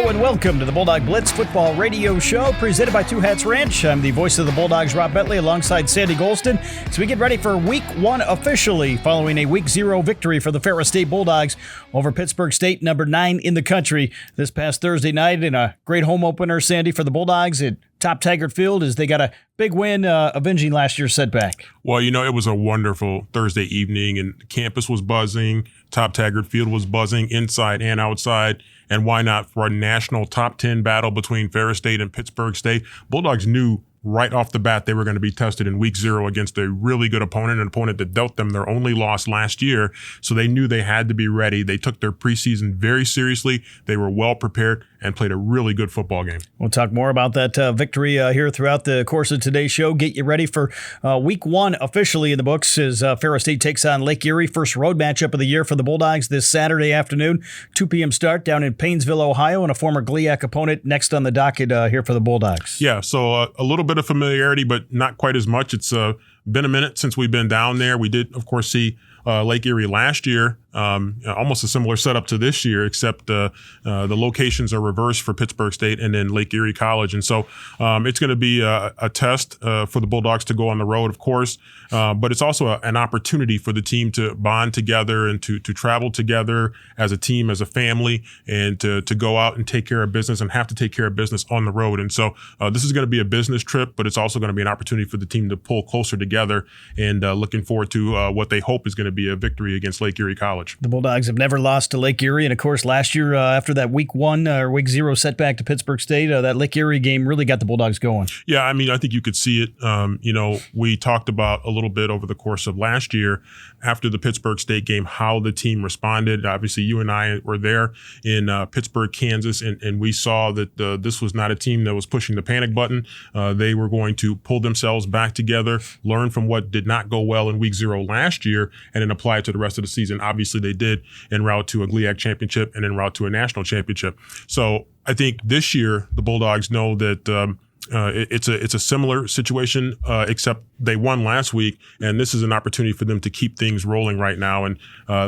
Hello and welcome to the Bulldog Blitz Football Radio Show presented by Two Hats Ranch. I'm the voice of the Bulldogs, Rob Bentley, alongside Sandy Golston. So we get ready for Week 1 officially following a Week 0 victory for the Ferris State Bulldogs over Pittsburgh State, number 9 in the country this past Thursday night in a great home opener, Sandy, for the Bulldogs at Top Taggart Field as they got a big win avenging last year's setback. Well, you know, it was a wonderful Thursday evening and campus was buzzing. Top Taggart Field was buzzing inside and outside. And why not for a national top 10 battle between Ferris State and Pittsburgh State? Bulldogs knew right off the bat they were going to be tested in Week 0 against a really good opponent, an opponent that dealt them their only loss last year. So they knew they had to be ready. They took their preseason very seriously. They were well prepared and played a really good football game. We'll talk more about that victory here throughout the course of today's show. Get you ready for Week 1 officially in the books as Ferris State takes on Lake Erie. First road matchup of the year for the Bulldogs this Saturday afternoon. 2 p.m. start down in Painesville, Ohio, and a former GLIAC opponent next on the docket here for the Bulldogs. Yeah, so a little bit of familiarity, but not quite as much. It's been a minute since we've been down there. We did, of course, see Lake Erie last year, almost a similar setup to this year, except the locations are reversed for Pittsburgh State and then Lake Erie College. And so it's going to be a test for the Bulldogs to go on the road, of course, but it's also an opportunity for the team to bond together and to travel together as a team, as a family, and to go out and take care of business and have to take care of business on the road. And so this is going to be a business trip, but it's also going to be an opportunity for the team to pull closer together and looking forward to what they hope is going to be a victory against Lake Erie College. The Bulldogs have never lost to Lake Erie, and of course last year after that Week 1 or Week 0 setback to Pittsburgh State, that Lake Erie game really got the Bulldogs going. Yeah, I mean, I think you could see it. We talked about a little bit over the course of last year after the Pittsburgh State game, how the team responded. Obviously, you and I were there in Pittsburgh, Kansas, and we saw that this was not a team that was pushing the panic button. They were going to pull themselves back together, learn from what did not go well in Week 0 last year, and then apply it to the rest of the season. Obviously, they did en route to a GLIAC championship and en route to a national championship. So I think this year the Bulldogs know that it's a similar situation, except they won last week, and this is an opportunity for them to keep things rolling right now. And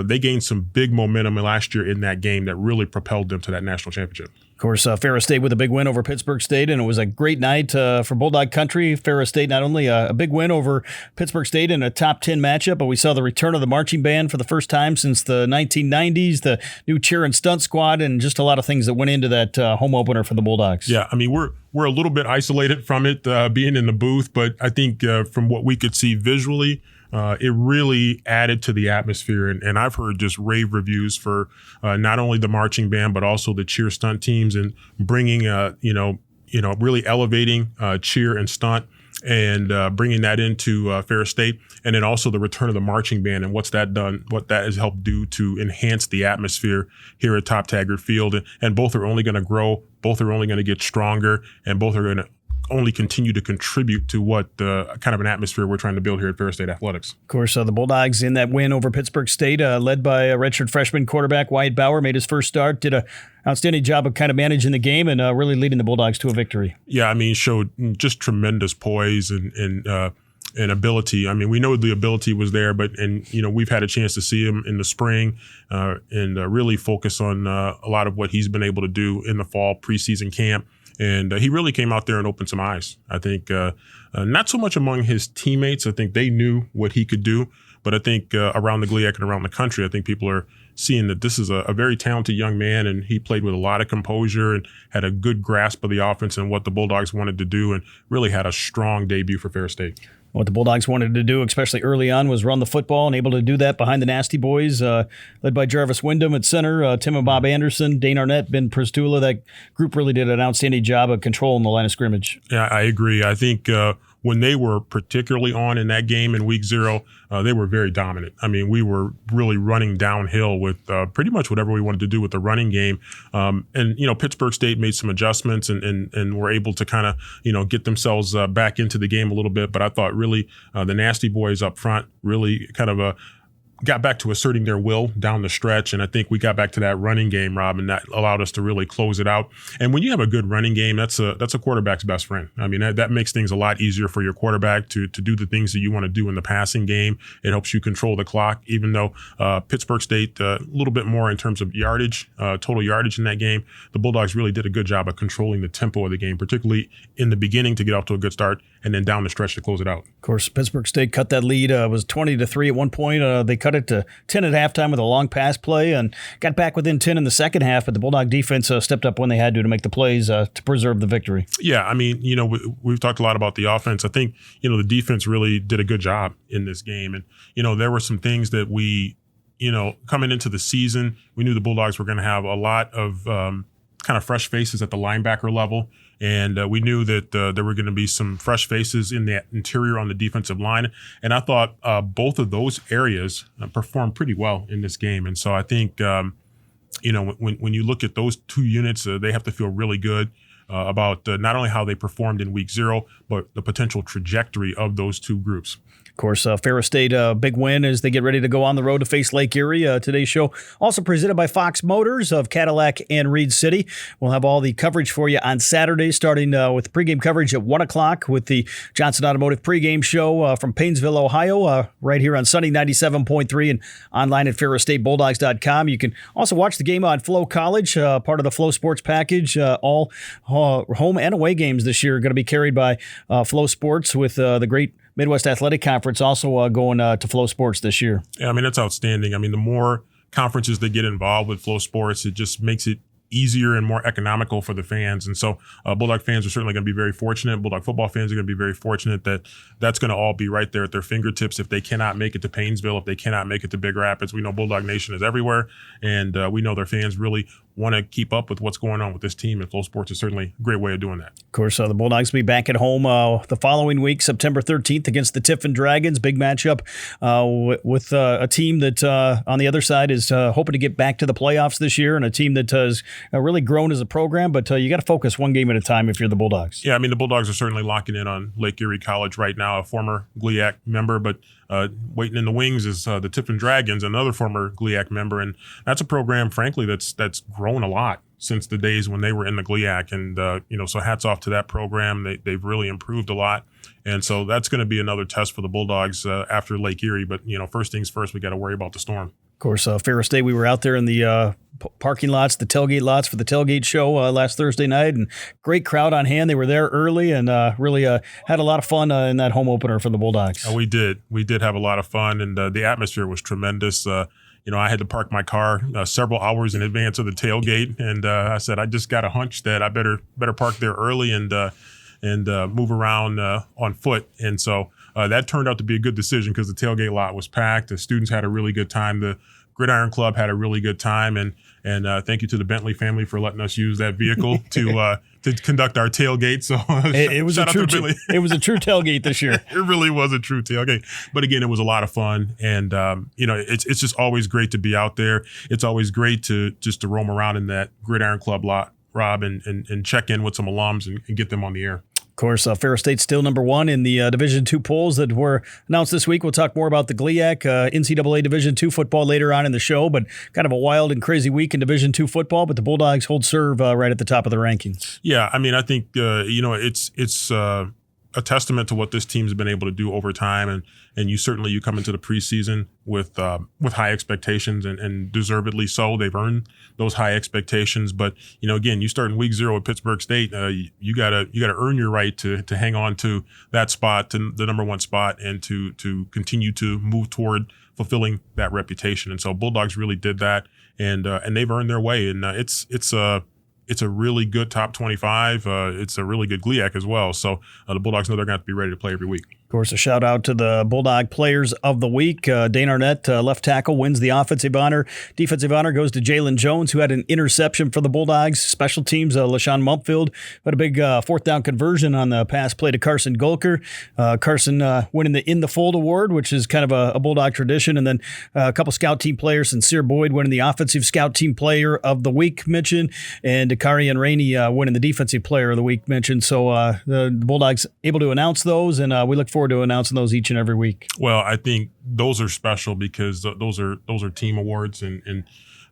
they gained some big momentum last year in that game that really propelled them to that national championship. Of course, Ferris State with a big win over Pittsburgh State, and it was a great night for Bulldog Country. Ferris State not only a big win over Pittsburgh State in a top 10 matchup, but we saw the return of the marching band for the first time since the 1990s, the new cheer and stunt squad, and just a lot of things that went into that home opener for the Bulldogs. Yeah, I mean, we're a little bit isolated from it being in the booth, but I think from what we could see visually, it really added to the atmosphere. And I've heard just rave reviews for not only the marching band, but also the cheer stunt teams and bringing, really elevating cheer and stunt and bringing that into Ferris State. And then also the return of the marching band and what that has helped do to enhance the atmosphere here at Top Taggart Field. And both are only going to grow. Both are only going to get stronger, and both are going to only continue to contribute to what kind of an atmosphere we're trying to build here at Ferris State Athletics. Of course, the Bulldogs in that win over Pittsburgh State, led by a redshirt freshman quarterback Wyatt Bauer, made his first start, did an outstanding job of kind of managing the game and really leading the Bulldogs to a victory. Yeah, I mean, showed just tremendous poise and ability. I mean, we know the ability was there, but we've had a chance to see him in the spring and really focus on a lot of what he's been able to do in the fall preseason camp. And he really came out there and opened some eyes. I think not so much among his teammates. I think they knew what he could do. But I think around the GLIAC and around the country, I think people are seeing that this is a very talented young man, and he played with a lot of composure and had a good grasp of the offense and what the Bulldogs wanted to do, and really had a strong debut for Ferris State. What the Bulldogs wanted to do, especially early on, was run the football, and able to do that behind the Nasty Boys, led by Jarvis Wyndham at center, Tim and Bob Anderson, Dane Arnett, Ben Pristula. That group really did an outstanding job of controlling the line of scrimmage. Yeah, I agree. I think when they were particularly on in that game in Week 0, they were very dominant. I mean, we were really running downhill with pretty much whatever we wanted to do with the running game. And Pittsburgh State made some adjustments and were able to kind of, get themselves back into the game a little bit. But I thought really the Nasty Boys up front really kind of got back to asserting their will down the stretch. And I think we got back to that running game, Rob, and that allowed us to really close it out. And when you have a good running game, that's a quarterback's best friend. I mean, that makes things a lot easier for your quarterback to do the things that you want to do in the passing game. It helps you control the clock, even though Pittsburgh State, a little bit more in terms of yardage, total yardage in that game. The Bulldogs really did a good job of controlling the tempo of the game, particularly in the beginning to get off to a good start and then down the stretch to close it out. Of course, Pittsburgh State cut that lead. It was 20-3 at one point. They cut it to 10 at halftime with a long pass play and got back within 10 in the second half, but the Bulldog defense stepped up when they had to make the plays to preserve the victory. Yeah, I mean, we've talked a lot about the offense. I think, the defense really did a good job in this game. And, there were some things that we, coming into the season, we knew the Bulldogs were going to have a lot of kind of fresh faces at the linebacker level. And we knew that there were going to be some fresh faces in the interior on the defensive line. And I thought both of those areas performed pretty well in this game. And so I think, when you look at those two units, they have to feel really good about not only how they performed in week 0, but the potential trajectory of those two groups. Of course, Ferris State, big win as they get ready to go on the road to face Lake Erie. Today's show also presented by Fox Motors of Cadillac and Reed City. We'll have all the coverage for you on Saturday, starting with pregame coverage at 1 o'clock with the Johnson Automotive pregame show from Paynesville, Ohio, right here on Sunny 97.3 and online at ferrisstatebulldogs.com. You can also watch the game on Flow College, part of the Flow Sports package. All home and away games this year are going to be carried by Flow Sports with the great Midwest Athletic Conference also going to Flow Sports this year. Yeah, I mean, that's outstanding. I mean, the more conferences that get involved with Flow Sports, it just makes it easier and more economical for the fans. And so Bulldog fans are certainly going to be very fortunate. Bulldog football fans are going to be very fortunate that that's going to all be right there at their fingertips. If they cannot make it to Paynesville, if they cannot make it to Big Rapids, we know Bulldog Nation is everywhere. And we know their fans really want to keep up with what's going on with this team, and Flow Sports is certainly a great way of doing that. Of course, the Bulldogs will be back at home the following week, September 13th, against the Tiffin Dragons. Big matchup with a team that on the other side is hoping to get back to the playoffs this year, and a team that has really grown as a program, but you got to focus one game at a time if you're the Bulldogs. Yeah, I mean, the Bulldogs are certainly locking in on Lake Erie College right now, a former GLIAC member, but waiting in the wings is the Tiffin Dragons, another former GLIAC member, and that's a program, frankly, that's grown a lot since the days when they were in the GLIAC, and so hats off to that program. They've really improved a lot, and so that's going to be another test for the Bulldogs after Lake Erie. But first things first, we got to worry about the Storm. Of course, Ferris State, we were out there in the parking lots, the tailgate lots for the tailgate show last Thursday night, and great crowd on hand. They were there early and really had a lot of fun in that home opener for the Bulldogs. We did have a lot of fun, and the atmosphere was tremendous. I had to park my car several hours in advance of the tailgate, and I said I just got a hunch that I better park there early and move around on foot, and so that turned out to be a good decision because the tailgate lot was packed. The students had a really good time. The Gridiron Club had a really good time, and thank you to the Bentley family for letting us use that vehicle to conduct our tailgate. So it was a true tailgate this year. It really was a true tailgate. But again, it was a lot of fun, and it's just always great to be out there. It's always great to roam around in that Gridiron Club lot, Rob, and check in with some alums and get them on the air. Of course, Ferris State's still number one in the Division II polls that were announced this week. We'll talk more about the GLIAC, NCAA Division II football later on in the show, but kind of a wild and crazy week in Division II football, but the Bulldogs hold serve right at the top of the rankings. Yeah, I mean, I think, it's a testament to what this team's been able to do over time, and you come into the preseason with high expectations, and deservedly so. They've earned those high expectations, but again, you start in week 0 at Pittsburgh State. You gotta earn your right to hang on to that spot, to the number one spot, and to continue to move toward fulfilling that reputation. And so Bulldogs really did that, and they've earned their way. And it's a really good top 25. It's a really good GLIAC as well. So the Bulldogs know they're going to have to be ready to play every week. Of course, a shout out to the Bulldog Players of the Week. Dane Arnett, left tackle, wins the offensive honor. Defensive honor goes to Jalen Jones, who had an interception for the Bulldogs. Special teams, LaShawn Mumpfield had a big fourth down conversion on the pass play to Carson Gulker. Carson winning the In the Fold Award, which is kind of a Bulldog tradition. And then a couple scout team players, Sincere Boyd winning the Offensive Scout Team Player of the Week mention, and Dakari and Rainey winning the Defensive Player of the Week mention. So the Bulldogs able to announce those, and we look forward forward to announcing those each and every week. Well, I think those are special because those are team awards, and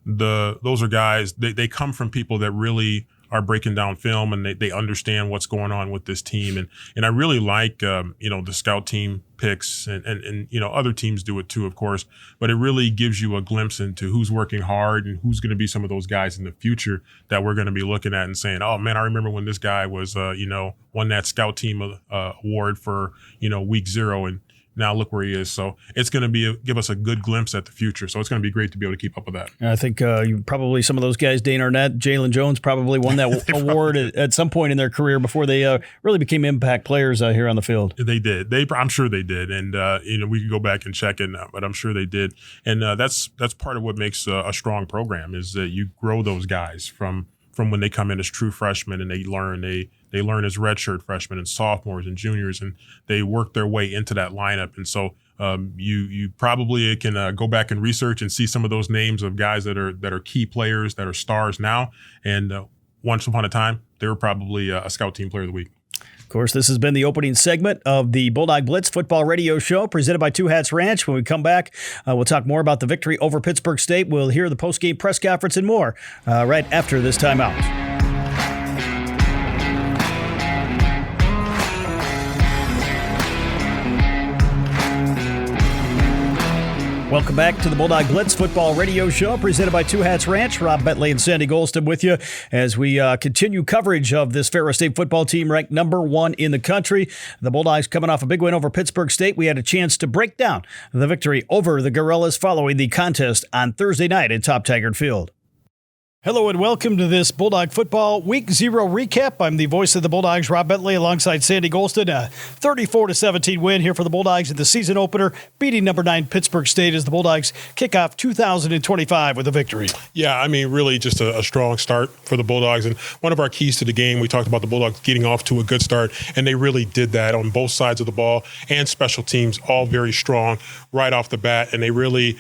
those are guys. They come from people that really are breaking down film, and they understand what's going on with this team. And I really like, the scout team picks, and other teams do it too, of course, but it really gives you a glimpse into who's working hard and who's going to be some of those guys in the future that we're going to be looking at and saying, oh man, I remember when this guy was, won that scout team award for, week 0, and now look where he is. So it's going to give us a good glimpse at the future. So it's going to be great to be able to keep up with that. I think you probably, some of those guys, Dane Arnett, Jalen Jones, probably won that award at some point in their career before they really became impact players here on the field. They did. I'm sure they did. And, we can go back and check it, but I'm sure they did. And that's part of what makes a strong program is that you grow those guys from when they come in as true freshmen and they learn as redshirt freshmen and sophomores and juniors, and they work their way into that lineup. And so you probably can go back and research and see some of those names of guys that are key players, that are stars now. And once upon a time, they were probably a scout team player of the week. Of course, this has been the opening segment of the Bulldog Blitz football radio show presented by Two Hats Ranch. When we come back, we'll talk more about the victory over Pittsburgh State. We'll hear the postgame press conference and more right after this timeout. Welcome back to the Bulldog Blitz football radio show presented by Two Hats Ranch. Rob Bentley and Sandy Golston with you as we continue coverage of this Ferris State football team ranked number 1 in the country. The Bulldogs coming off a big win over Pittsburgh State. We had a chance to break down the victory over the Gorillas following the contest on Thursday night at Top Taggart Field. Hello and welcome to this Bulldog Football Week 0 recap. I'm the voice of the Bulldogs, Rob Bentley, alongside Sandy Golston. A 34-17 win here for the Bulldogs in the season opener, beating number 9 Pittsburgh State as the Bulldogs kick off 2025 with a victory. Yeah, really just a strong start for the Bulldogs. And one of our keys to the game, we talked about the Bulldogs getting off to a good start, and they really did that on both sides of the ball, and special teams all very strong right off the bat. And they really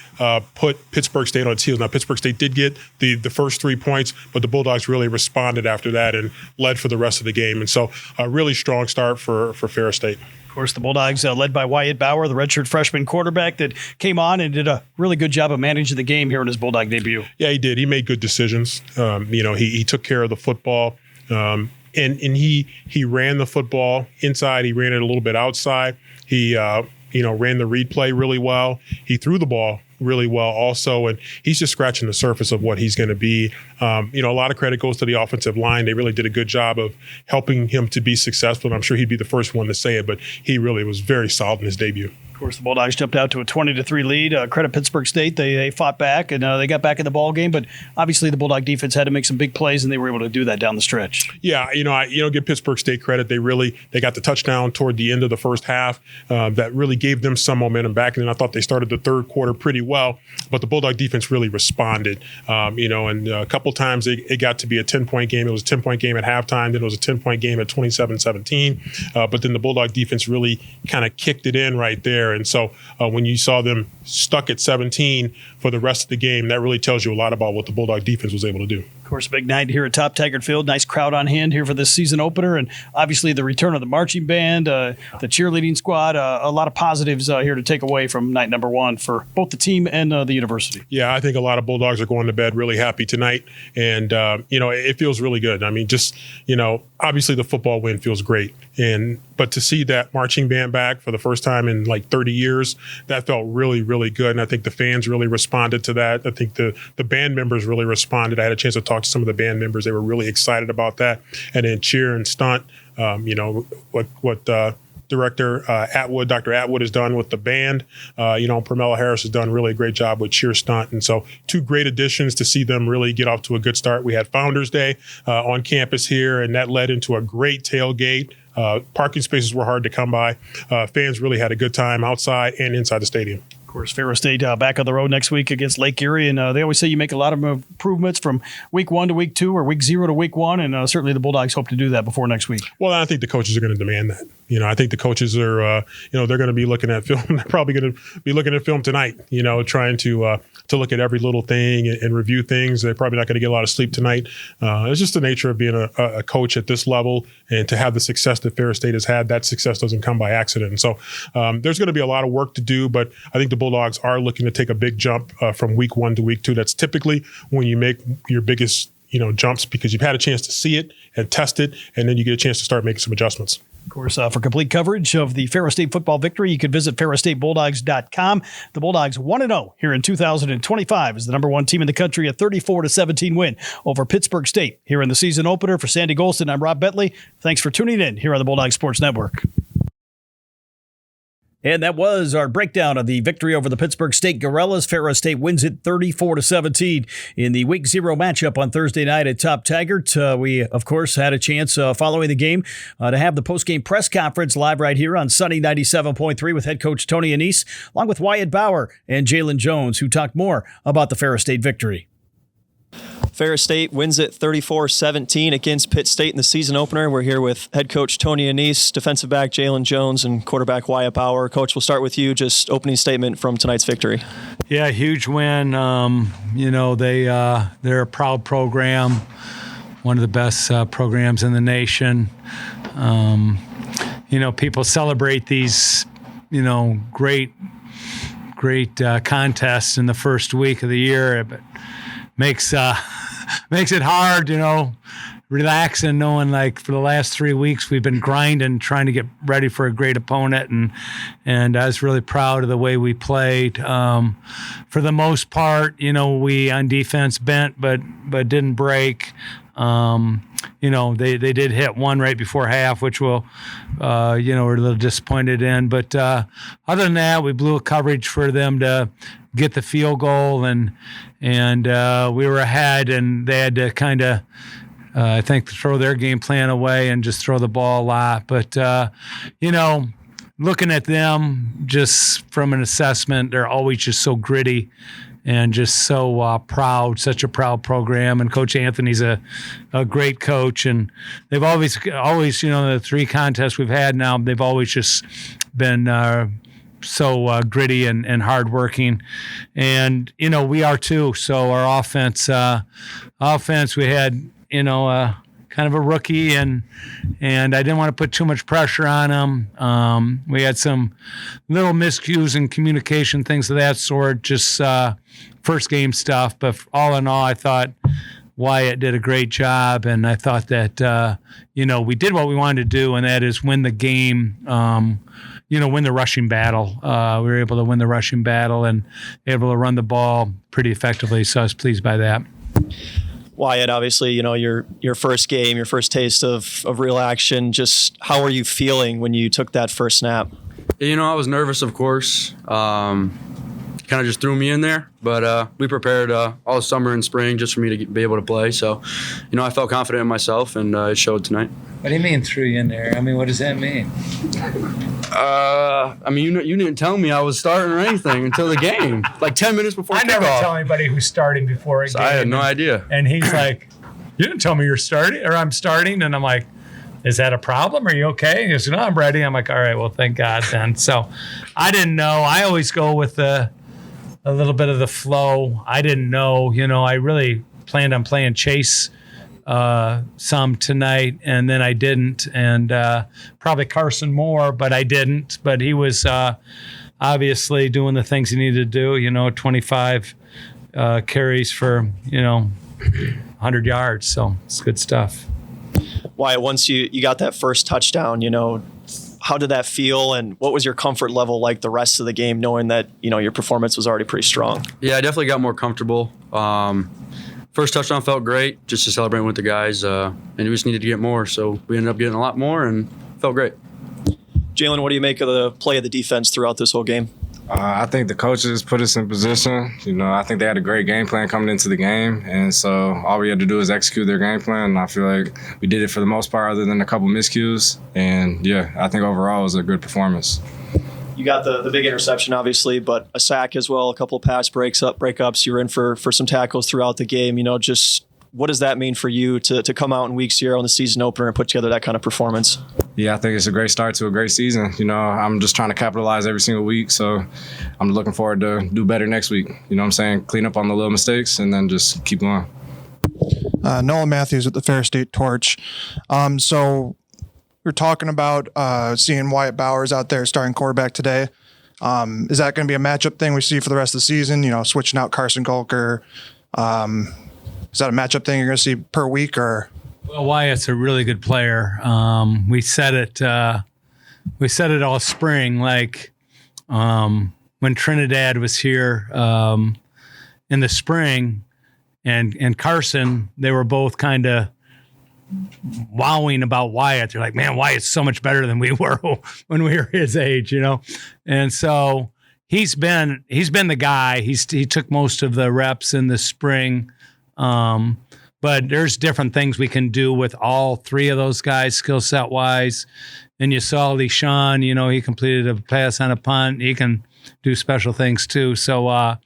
put Pittsburgh State on its heels. Now, Pittsburgh State did get the first 3 points, but the Bulldogs really responded after that and led for the rest of the game. And so a really strong start for Ferris State. Of course, the Bulldogs led by Wyatt Bauer, the redshirt freshman quarterback that came on and did a really good job of managing the game here in his Bulldog debut. Yeah, he did. He made good decisions. He took care of the football. And he ran the football inside. He ran it a little bit outside. He ran the read play really well. He threw the ball really well also, and he's just scratching the surface of what he's going to be. A lot of credit goes to the offensive line. They really did a good job of helping him to be successful, and I'm sure he'd be the first one to say it, but he really was very solid in his debut. Of course, the Bulldogs jumped out to a 20-3 lead. Credit Pittsburgh State. They fought back, and they got back in the ball game, but obviously the Bulldog defense had to make some big plays, and they were able to do that down the stretch. Yeah, I give Pittsburgh State credit. They got the touchdown toward the end of the first half that really gave them some momentum back, and then I thought they started the third quarter pretty well, but the Bulldog defense really responded. And a couple times it got to be a 10-point game. It was a 10-point game at halftime. Then it was a 10-point game at 27-17. But then the Bulldog defense really kind of kicked it in right there. And so when you saw them stuck at 17 for the rest of the game, that really tells you a lot about what the Bulldog defense was able to do. Of course, big night here at Top Taggart Field. Nice crowd on hand here for this season opener, and obviously the return of the marching band, the cheerleading squad. A lot of positives here to take away from night number 1 for both the team and the university. Yeah, I think a lot of Bulldogs are going to bed really happy tonight, and it feels really good. Obviously the football win feels great, but to see that marching band back for the first time in like 30 years, that felt really, really good. And I think the fans really responded to that. I think the band members really responded. I had a chance to talk to some of the band members. They were really excited about that. And then cheer and stunt, what Director Dr. Atwood has done with the band. Pramela Harris has done really a great job with cheer stunt. And so 2 great additions to see them really get off to a good start. We had Founders Day on campus here, and that led into a great tailgate. Parking spaces were hard to come by. Fans really had a good time outside and inside the stadium. Of Of course, Ferris State back on the road next week against Lake Erie, and they always say you make a lot of improvements from week 1 to week 2 or week 0 to week 1, and certainly the Bulldogs hope to do that before next week. Well, I think the coaches are going to demand that. I think the coaches are, they're going to be looking at film. They're probably going to be looking at film tonight, trying to look at every little thing and review things. They're probably not going to get a lot of sleep tonight. It's just the nature of being a coach at this level, and to have the success that Ferris State has had, that success doesn't come by accident. And so there's going to be a lot of work to do, but I think the Bulldogs are looking to take a big jump from week 1 to week 2. That's typically when you make your biggest jumps, because you've had a chance to see it and test it, and then you get a chance to start making some adjustments. Of course, for complete coverage of the Ferris State football victory, you can visit ferrisstatebulldogs.com. The Bulldogs 1-0 here in 2025 is the number 1 team in the country, a 34-17 win over Pittsburgh State here in the season opener. For Sandy Golston, I'm Rob Bentley. Thanks for tuning in here on the Bulldog Sports Network. And that was our breakdown of the victory over the Pittsburgh State Gorillas. Ferris State wins it 34-17 in the Week 0 matchup on Thursday night at Top Taggart. We, of course, had a chance following the game to have the post-game press conference live right here on Sunny 97.3 with head coach Tony Annese, along with Wyatt Bauer and Jalen Jones, who talked more about the Ferris State victory. Ferris State wins it 34-17 against Pitt State in the season opener. We're here with head coach Tony Annese, defensive back Jalen Jones, and quarterback Wyatt Bauer. Coach, we'll start with you. Just opening statement from tonight's victory. Yeah, huge win. They're a proud program, one of the best programs in the nation. People celebrate these, great contests in the first week of the year, but makes it hard, relaxing, knowing like for the last 3 weeks we've been grinding, trying to get ready for a great opponent, and I was really proud of the way we played. For the most part, we on defense bent but didn't break. They did hit one right before half, which we're a little disappointed in. But other than that, we blew a coverage for them to get the field goal, and we were ahead, and they had to kind of, I think, throw their game plan away and just throw the ball a lot. But, looking at them just from an assessment, they're always just so gritty and just so proud, such a proud program. And Coach Anthony's a great coach, and they've always, the 3 contests we've had now, they've always just been so gritty and hardworking, and we are too. So our offense, we had kind of a rookie, and I didn't want to put too much pressure on him. We had some little miscues and communication, things of that sort, just first game stuff. But all in all, I thought Wyatt did a great job, and I thought that we did what we wanted to do, and that is win the game. Win the rushing battle. We were able to win the rushing battle and able to run the ball pretty effectively, so I was pleased by that. Wyatt, obviously, your first game, your first taste of real action. Just how are you feeling when you took that first snap? I was nervous, of course. Kind of just threw me in there, but we prepared all summer and spring just for me to be able to play. So, I felt confident in myself, and it showed tonight. What do you mean threw you in there? I mean, what does that mean? You didn't tell me I was starting or anything until the game, like 10 minutes before kickoff. I never tell anybody who's starting before a game. I had no idea. And he's like, "You didn't tell me you're starting, or I'm starting," and I'm like, "Is that a problem? Are you okay?" He goes, "No, I'm ready." I'm like, "All right, well, thank God then." So, I didn't know. I always go with a little bit of the flow. I didn't know. I really planned on playing Chase some tonight, and then I didn't, and probably Carson more, but I didn't. But he was obviously doing the things he needed to do, 25 carries for, 100 yards, so it's good stuff. Wyatt, once you got that first touchdown, how did that feel, and what was your comfort level like the rest of the game, knowing that, your performance was already pretty strong? Yeah, I definitely got more comfortable. First touchdown felt great, just to celebrate with the guys, and we just needed to get more, so we ended up getting a lot more and felt great. Jalen, what do you make of the play of the defense throughout this whole game? I think the coaches put us in position. I think they had a great game plan coming into the game, and so all we had to do is execute their game plan, and I feel like we did it for the most part other than a couple miscues, and yeah, I think overall it was a good performance. You got the big interception, obviously, but a sack as well, a couple of pass breakups. You were in for some tackles throughout the game. Just what does that mean for you to come out in week 0 in the season opener and put together that kind of performance? Yeah, I think it's a great start to a great season. I'm just trying to capitalize every single week, so I'm looking forward to do better next week. You know what I'm saying? Clean up on the little mistakes and then just keep going. Nolan Matthews at the Ferris State Torch. So we're talking about seeing Wyatt Bowers out there starting quarterback today. Is that going to be a matchup thing we see for the rest of the season? Switching out Carson Gulker. Is that a matchup thing you're going to see per week, or? Well, Wyatt's a really good player. We said it all spring, like when Trinidad was here in the spring, and Carson, they were both kind of wowing about Wyatt. They're like, man, Wyatt's so much better than we were when we were his age, And so he's been the guy. He took most of the reps in the spring. But there's different things we can do with all three of those guys, skill set wise. And you saw LeSean, he completed a pass on a punt. He can do special things too. So,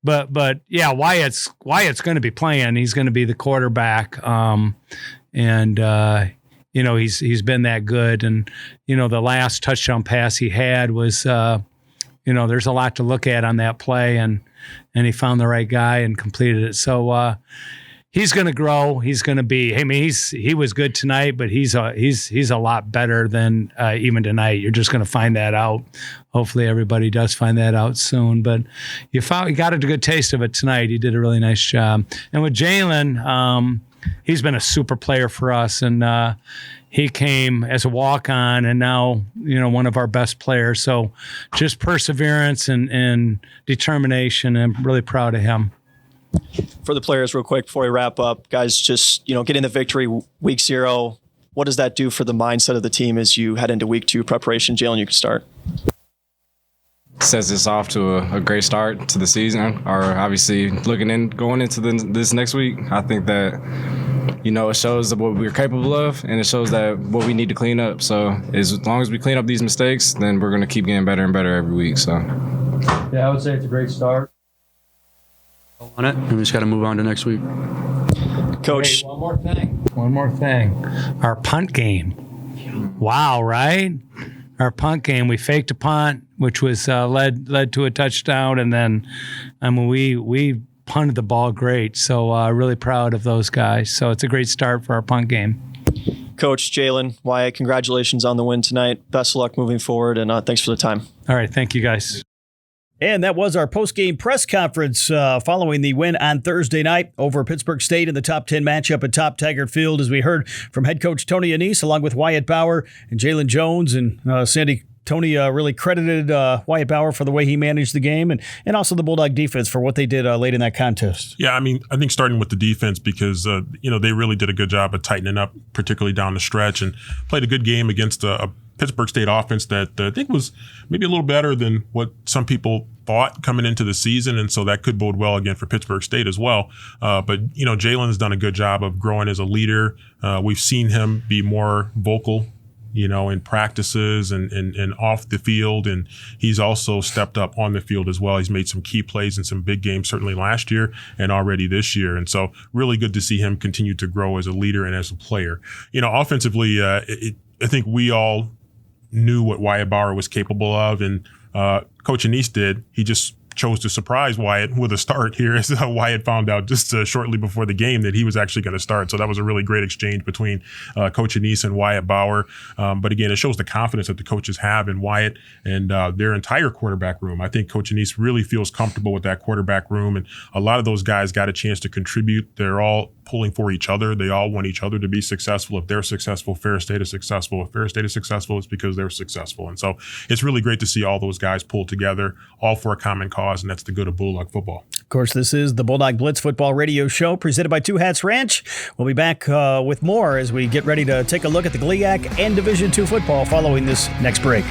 but yeah, Wyatt's going to be playing. He's going to be the quarterback. He's been that good. And, the last touchdown pass he had was, there's a lot to look at on that play, and he found the right guy and completed it. So he's going to grow. He's going to be. He was good tonight, but he's a lot better than even tonight. You're just going to find that out. Hopefully, everybody does find that out soon. But you got a good taste of it tonight. He did a really nice job. And with Jalen, he's been a super player for us, and he came as a walk-on, and now, one of our best players. So just perseverance and determination. I'm really proud of him. For the players, real quick, before we wrap up, guys, just, getting the victory week 0, what does that do for the mindset of the team as you head into week 2 preparation? Jalen, you can start. Sets us off to a great start to the season. Or obviously going into this next week, I think that it shows what we're capable of, and it shows that what we need to clean up. So as long as we clean up these mistakes, then we're going to keep getting better and better every week. So yeah, I would say it's a great start on it, and we just got to move on to next week. Coach, hey, one more thing. Our punt game. Wow, right? Our punt game, we faked a punt, which was led to a touchdown, and then we punted the ball great. So really proud of those guys. So it's a great start for our punt game. Coach, Jalen, Wyatt, congratulations on the win tonight. Best of luck moving forward, and thanks for the time. All right, thank you guys. And that was our post-game press conference following the win on Thursday night over Pittsburgh State in the top 10 matchup at Top Taggart Field, as we heard from head coach Tony Annese, along with Wyatt Bauer and Jalen Jones. And Sandy, Tony really credited Wyatt Bauer for the way he managed the game, and also the Bulldog defense for what they did late in that contest. Yeah, I think starting with the defense, because they really did a good job of tightening up, particularly down the stretch, and played a good game against a Pittsburgh State offense that I think was maybe a little better than what some people thought coming into the season, and so that could bode well again for Pittsburgh State as well. But Jalen's done a good job of growing as a leader. We've seen him be more vocal, in practices and off the field, and he's also stepped up on the field as well. He's made some key plays in some big games, certainly last year and already this year, and so really good to see him continue to grow as a leader and as a player. Offensively, I think we all knew what Wyatt Bauer was capable of, and Coach Annese did. He just chose to surprise Wyatt with a start here, as Wyatt found out just shortly before the game that he was actually going to start. So that was a really great exchange between Coach Annese and Wyatt Bauer. But again, it shows the confidence that the coaches have in Wyatt and their entire quarterback room. I think Coach Annese really feels comfortable with that quarterback room, and a lot of those guys got a chance to contribute. They're all pulling for each other. They all want each other to be successful. If they're successful, Ferris State is successful. If Ferris State is successful, it's because they're successful. And so it's really great to see all those guys pull together, all for a common cause, and that's the good of Bulldog football. Of course, this is the Bulldog Blitz Football Radio Show presented by Two Hats Ranch. We'll be back with more as we get ready to take a look at the GLIAC and Division II football following this next break.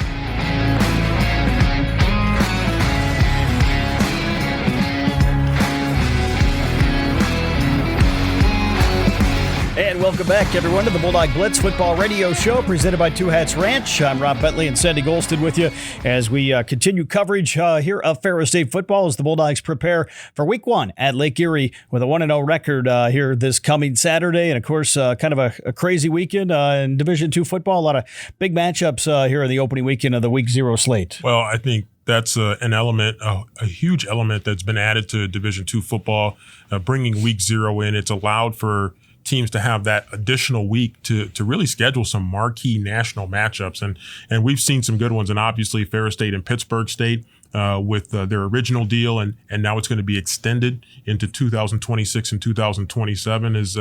And welcome back, everyone, to the Bulldog Blitz Football Radio Show presented by Two Hats Ranch. I'm Rob Bentley and Sandy Golston with you as we continue coverage here of Ferris State football as the Bulldogs prepare for Week 1 at Lake Erie with a 1-0 record here this coming Saturday. And, of course, kind of a crazy weekend in Division II football. A lot of big matchups here in the opening weekend of the Week 0 slate. Well, I think that's an element, a huge element that's been added to Division II football, bringing Week 0 in. It's allowed for teams to have that additional week to really schedule some marquee national matchups. And we've seen some good ones. And obviously Ferris State and Pittsburgh State with their original deal. And now it's going to be extended into 2026 and 2027 as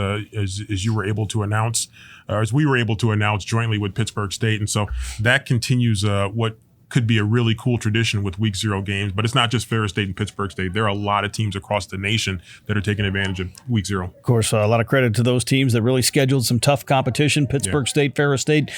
you were able to announce, or as we were able to announce jointly with Pittsburgh State. And so that continues what could be a really cool tradition with Week 0 games. But it's not just Ferris State and Pittsburgh State. There are a lot of teams across the nation that are taking advantage of Week 0. Of course, a lot of credit to those teams that really scheduled some tough competition. Pittsburgh State, Ferris State,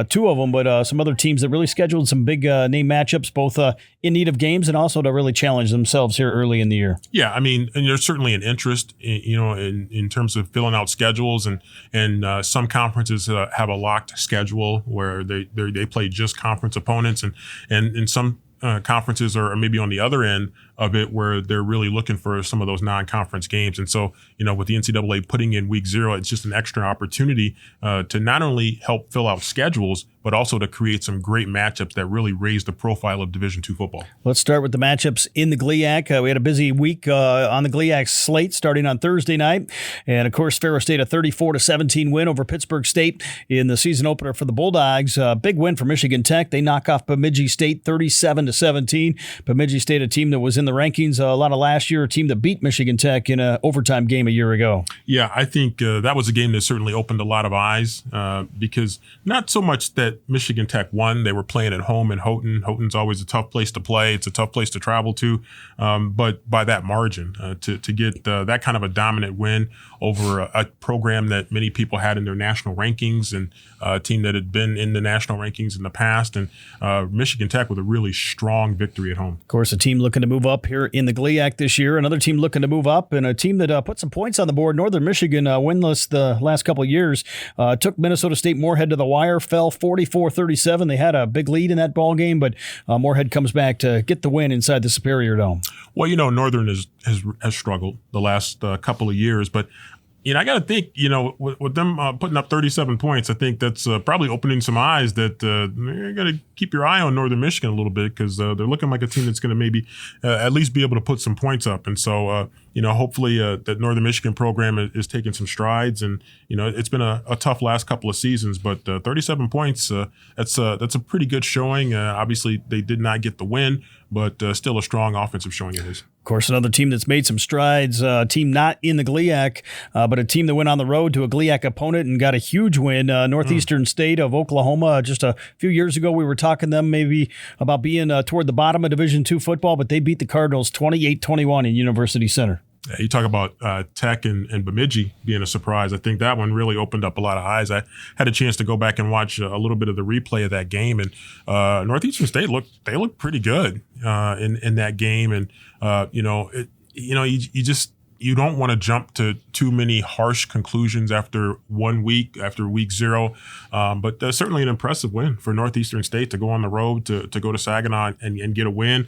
two of them, but some other teams that really scheduled some big name matchups, both in need of games and also to really challenge themselves here early in the year. Yeah, I mean, and there's certainly an interest, in terms of filling out schedules, and some conferences have a locked schedule where they play just conference opponents, and some conferences are maybe on the other end of it where they're really looking for some of those non-conference games. And so, with the NCAA putting in Week 0, it's just an extra opportunity to not only help fill out schedules, but also to create some great matchups that really raise the profile of Division II football. Let's start with the matchups in the GLIAC. We had a busy week on the GLIAC slate starting on Thursday night. And, of course, Ferris State, a 34-17 win over Pittsburgh State in the season opener for the Bulldogs. Big win for Michigan Tech. They knock off Bemidji State 37-17. Bemidji State, a team that was in the rankings a lot of last year, a team that beat Michigan Tech in an overtime game a year ago. Yeah, I think that was a game that certainly opened a lot of eyes because not so much that Michigan Tech won. They were playing at home in Houghton. Houghton's always a tough place to play. It's a tough place to travel to. But by that margin, to get that kind of a dominant win over a program that many people had in their national rankings and a team that had been in the national rankings in the past, and Michigan Tech with a really strong victory at home. Of course, a team looking to move up here in the GLIAC this year, another team looking to move up, and a team that put some points on the board. Northern Michigan, winless the last couple of years, took Minnesota State Moorhead to the wire, fell 44-37. They had a big lead in that ball game, but Moorhead comes back to get the win inside the Superior Dome. Well, Northern has struggled the last couple of years, but I got to think, with them putting up 37 points, I think that's probably opening some eyes that you got to keep your eye on Northern Michigan a little bit because they're looking like a team that's going to maybe at least be able to put some points up. And so, hopefully that Northern Michigan program is taking some strides. And, it's been a tough last couple of seasons, but 37 points, that's a pretty good showing. Obviously, they did not get the win, but still a strong offensive showing it is. Of course, another team that's made some strides, a team not in the GLIAC, but a team that went on the road to a GLIAC opponent and got a huge win. Northeastern State of Oklahoma, just a few years ago, we were talking to them maybe about being toward the bottom of Division II football, but they beat the Cardinals 28-21 in University Center. You talk about Tech and Bemidji being a surprise. I think that one really opened up a lot of eyes. I had a chance to go back and watch a little bit of the replay of that game, and Northeastern State looked pretty good in that game. And you don't want to jump to too many harsh conclusions after 1 week, after Week 0. But certainly an impressive win for Northeastern State to go on the road to go to Saginaw and get a win.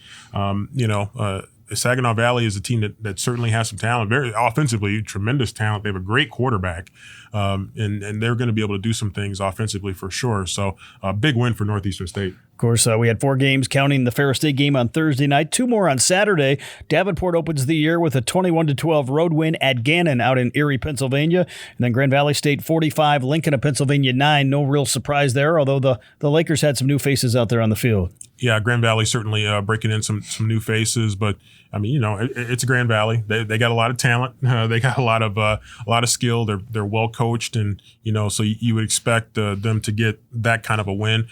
Saginaw Valley is a team that certainly has some talent, very offensively, tremendous talent. They have a great quarterback, and they're going to be able to do some things offensively for sure. So a big win for Northeastern State. Of course, we had 4 games, counting the Ferris State game on Thursday night, 2 more on Saturday. Davenport opens the year with a 21-12 road win at Gannon out in Erie, Pennsylvania. And then Grand Valley State 45, Lincoln of Pennsylvania 9. No real surprise there, although the Lakers had some new faces out there on the field. Yeah, Grand Valley certainly breaking in some new faces, but I mean, it's a Grand Valley. They got a lot of talent. They got a lot of skill. They're well coached, and so you would expect them to get that kind of a win.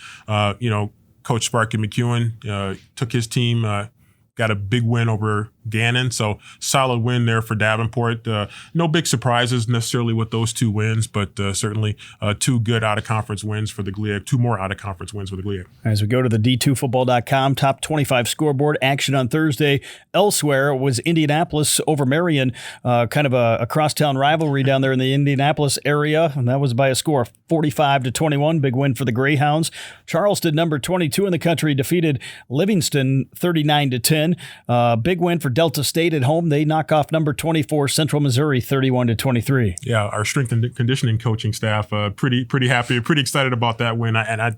Coach Sparky McEwen took his team, got a big win over Gannon. So solid win there for Davenport. No big surprises necessarily with those two wins, but certainly two good out-of-conference wins for the GLIAC, two more out-of-conference wins for the GLIAC. As we go to the D2Football.com top 25 scoreboard action on Thursday, elsewhere was Indianapolis over Marion, kind of a crosstown rivalry down there in the Indianapolis area, and that was by a score of 45-21. Big win for the Greyhounds. Charleston, number 22 in the country, defeated Livingston 39-10. Big win for Delta State at home. They knock off number 24 Central Missouri 31-23. Yeah, our strength and conditioning coaching staff pretty happy, pretty excited about that win. I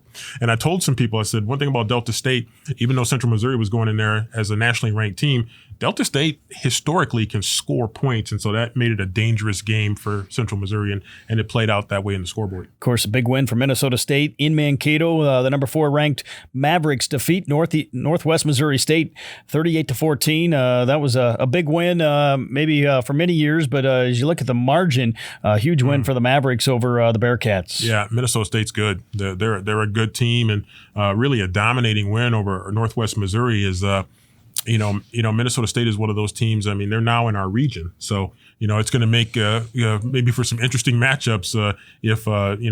told some people, I said, one thing about Delta State, even though Central Missouri was going in there as a nationally ranked team, Delta State historically can score points, and so that made it a dangerous game for Central Missouri, and it played out that way in the scoreboard. Of course, a big win for Minnesota State in Mankato. The number 4 ranked Mavericks defeat Northwest Missouri State 38-14. That was a big win, maybe for many years, but as you look at the margin, a huge win for the Mavericks over the Bearcats. Yeah, Minnesota State's good. They're a good team, and really a dominating win over Northwest Missouri is. Minnesota State is one of those teams. I mean, they're now in our region, so it's going to make maybe for some interesting matchups if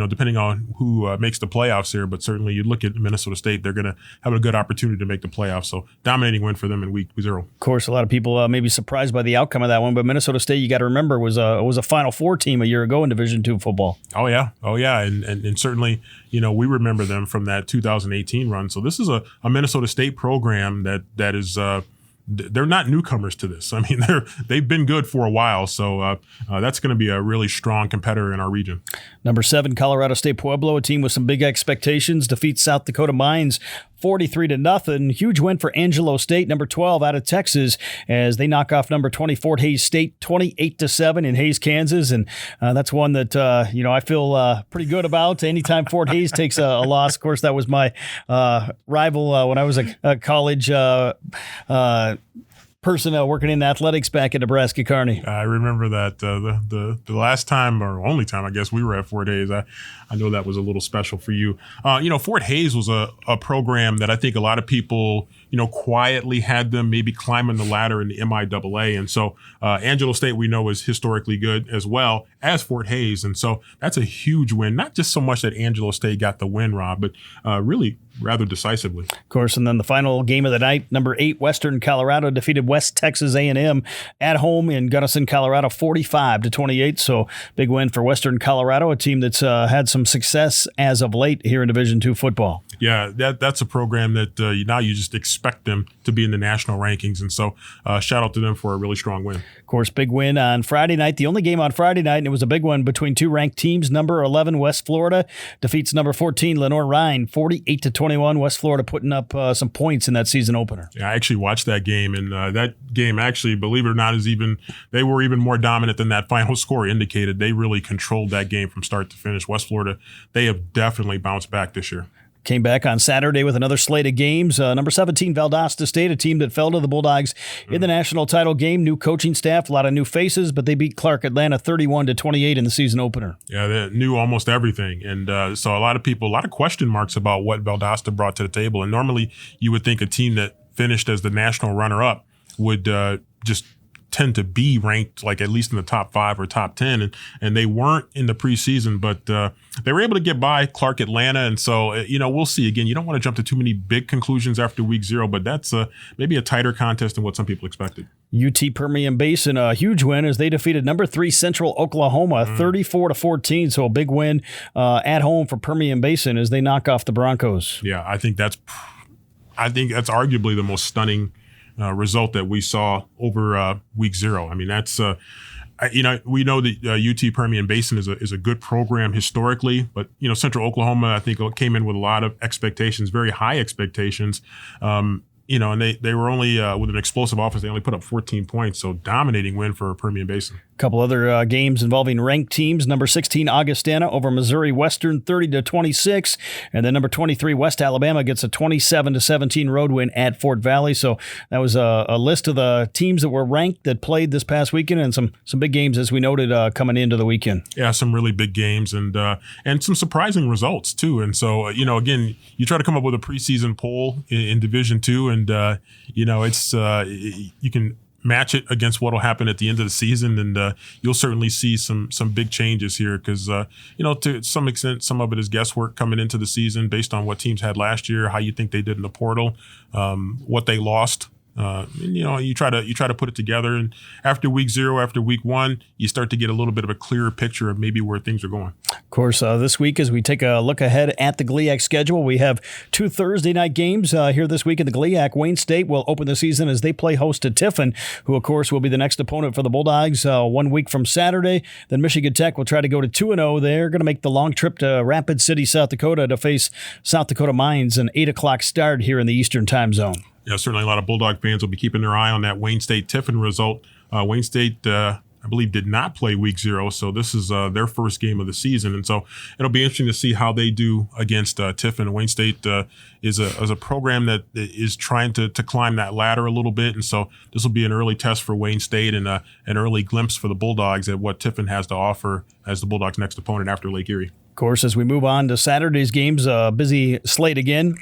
depending on who makes the playoffs here. But certainly, you look at Minnesota State; they're going to have a good opportunity to make the playoffs. So, dominating win for them in week 0. Of course, a lot of people may be surprised by the outcome of that one, but Minnesota State, you got to remember, was a Final Four team a year ago in Division II football. Oh yeah, and certainly. We remember them from that 2018 run. So this is a Minnesota State program that is they're not newcomers to this. I mean, they've been good for a while. So that's going to be a really strong competitor in our region. Number 7, Colorado State Pueblo, a team with some big expectations, defeats South Dakota Mines 43-0. Huge win for Angelo State, number 12 out of Texas, as they knock off number 20 Fort Hays State 28-7 in Hays, Kansas. And that's one that I feel pretty good about. Anytime Fort Hays takes a loss, of course, that was my rival when I was a college person working in athletics back at Nebraska Kearney. I remember that the last time or only time I guess we were at Fort Hays. I know that was a little special for you. Fort Hays was a program that I think a lot of people quietly had them maybe climbing the ladder in the MIAA, and so Angelo State we know is historically good as well as Fort Hays, and so that's a huge win. Not just so much that Angelo State got the win, Rob, but really rather decisively. Of course, and then the final game of the night, number 8 Western Colorado defeated West Texas A&M at home in Gunnison, Colorado, 45-28. So big win for Western Colorado, a team that's had some success as of late here in Division II football. Yeah, that's a program that now you just expect them to be in the national rankings, and so shout out to them for a really strong win. Of course, big win on Friday night, the only game on Friday night, and it was a big one between two ranked teams. Number 11 West Florida defeats number 14 Lenoir-Rhyne 48-21. West Florida putting up some points in that season opener. Yeah, I actually watched that game, and that game actually, believe it or not, they were even more dominant than that final score indicated. They really controlled that game from start to finish. West Florida, they have definitely bounced back this year. Came back on Saturday with another slate of games. Number 17, Valdosta State, a team that fell to the Bulldogs in the national title game. New coaching staff, a lot of new faces, but they beat Clark Atlanta 31-28 in the season opener. Yeah, they knew almost everything. And so a lot of question marks about what Valdosta brought to the table. And normally you would think a team that finished as the national runner-up would just tend to be ranked like at least in the top 5 or top 10, and they weren't in the preseason, but they were able to get by Clark Atlanta, and so we'll see. Again, you don't want to jump to too many big conclusions after week 0, but that's maybe a tighter contest than what some people expected. UT Permian Basin, a huge win as they defeated number 3 Central Oklahoma 34-14, so a big win at home for Permian Basin as they knock off the Broncos. Yeah, I think that's arguably the most stunning result that we saw over week 0. I mean, that's we know that UT Permian Basin is a good program historically, but Central Oklahoma I think came in with a lot of expectations, very high expectations. And they were only with an explosive offense. They only put up 14 points, so dominating win for Permian Basin. A couple other games involving ranked teams. Number 16 Augustana over Missouri Western 30-26, and then number 23 West Alabama gets a 27-17 road win at Fort Valley. So that was a list of the teams that were ranked that played this past weekend, and some big games as we noted coming into the weekend. Yeah, some really big games and some surprising results too. And so again, you try to come up with a preseason poll in Division II, and it's you can match it against what will happen at the end of the season, and you'll certainly see some big changes here because, to some extent, some of it is guesswork coming into the season based on what teams had last year, how you think they did in the portal, what they lost. You try to put it together, and after week 0, after week 1, you start to get a little bit of a clearer picture of maybe where things are going. Of course, this week as we take a look ahead at the GLIAC schedule, we have 2 Thursday night games here this week in the GLIAC. Wayne State will open the season as they play host to Tiffin, who of course will be the next opponent for the Bulldogs 1 week from Saturday. Then Michigan Tech will try to go to 2-0. They're going to make the long trip to Rapid City, South Dakota to face South Dakota Mines, an 8 o'clock start here in the Eastern time zone. Yeah, certainly a lot of Bulldog fans will be keeping their eye on that Wayne State-Tiffin result. Wayne State, I believe, did not play week 0, so this is their first game of the season. And so it'll be interesting to see how they do against Tiffin. Wayne State is a program that is trying to climb that ladder a little bit, and so this will be an early test for Wayne State and an early glimpse for the Bulldogs at what Tiffin has to offer as the Bulldogs' next opponent after Lake Erie. Of course, as we move on to Saturday's games, busy slate again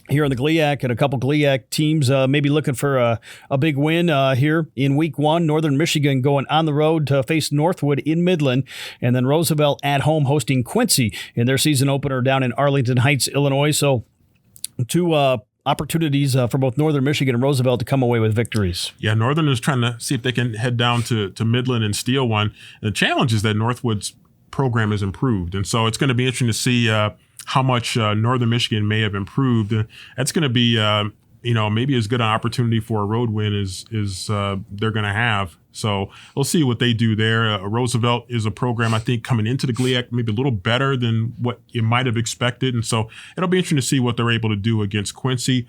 here in the GLIAC, and a couple GLIAC teams maybe looking for a big win here in week 1. Northern Michigan going on the road to face Northwood in Midland, and then Roosevelt at home hosting Quincy in their season opener down in Arlington Heights, Illinois. So 2 opportunities for both Northern Michigan and Roosevelt to come away with victories. Yeah, Northern is trying to see if they can head down to Midland and steal one. The challenge is that Northwood's program has improved, and so it's going to be interesting to see how much Northern Michigan may have improved. That's going to be, maybe as good an opportunity for a road win as they're going to have. So we'll see what they do there. Roosevelt is a program, I think, coming into the GLIAC maybe a little better than what you might have expected. And so it'll be interesting to see what they're able to do against Quincy.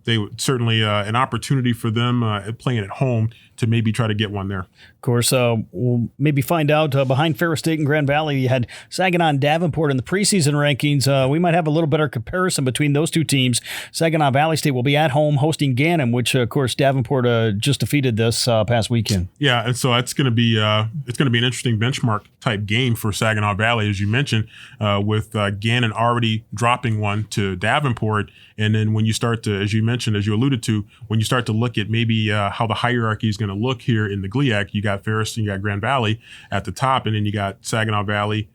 They certainly an opportunity for them playing at home to maybe try to get one there. Of course, we'll maybe find out behind Ferris State and Grand Valley. You had Saginaw and Davenport in the preseason rankings. We might have a little better comparison between those 2 teams. Saginaw Valley State will be at home hosting Ganem, which of course Davenport just defeated this past weekend. Yeah, and so it's going to be an interesting benchmark type game for Saginaw Valley, as you mentioned, with Gannon already dropping one to Davenport. And then when you start to, as you mentioned, as you alluded to, when you start to look at maybe how the hierarchy is going to look here in the GLIAC, you got Ferris and you got Grand Valley at the top, and then you got Saginaw Valley,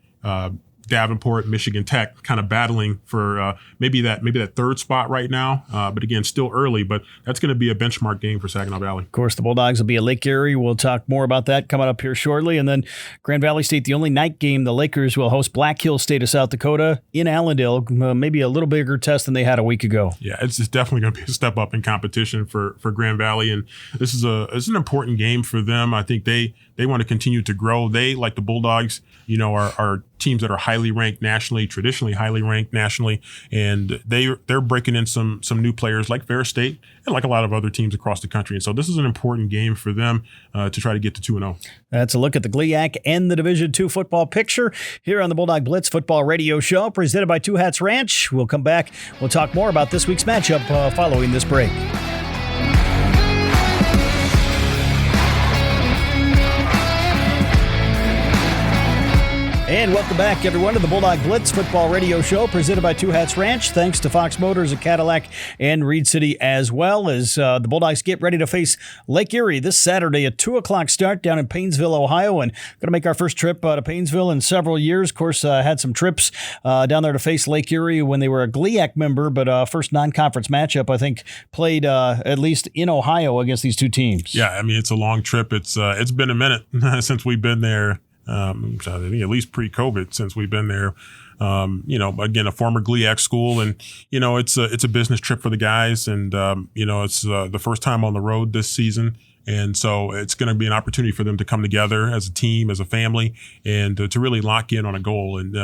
Davenport, Michigan Tech kind of battling for maybe that 3rd spot right now. But again, still early, but that's going to be a benchmark game for Saginaw Valley. Of course, the Bulldogs will be at Lake Erie. We'll talk more about that coming up here shortly. And then Grand Valley State, the only night game, the Lakers will host Black Hills State of South Dakota in Allendale. Maybe a little bigger test than they had a week ago. Yeah, it's definitely going to be a step up in competition for Grand Valley. And this is an important game for them. I think they want to continue to grow. They, like the Bulldogs, are teams that are highly ranked nationally, traditionally highly ranked nationally, and they're breaking in some new players like Ferris State and like a lot of other teams across the country. And so this is an important game for them to try to get to 2-0. That's a look at the GLIAC and the Division II football picture here on the Bulldog Blitz Football Radio Show, presented by Two Hats Ranch. We'll come back. We'll talk more about this week's matchup following this break. And welcome back, everyone, to the Bulldog Blitz Football Radio Show, presented by Two Hats Ranch. Thanks to Fox Motors of Cadillac and Reed City, as well as the Bulldogs get ready to face Lake Erie this Saturday at 2 o'clock start down in Paynesville, Ohio. And going to make our first trip to Paynesville in several years. Of course, had some trips down there to face Lake Erie when they were a GLIAC member, but first non-conference matchup, I think, played at least in Ohio against these 2 teams. Yeah, I mean, it's a long trip. It's been a minute since we've been there. I think at least pre-COVID since we've been there. Again, a former GLIAC school, and it's a business trip for the guys, and it's the first time on the road this season. And so it's going to be an opportunity for them to come together as a team, as a family, and to really lock in on a goal. And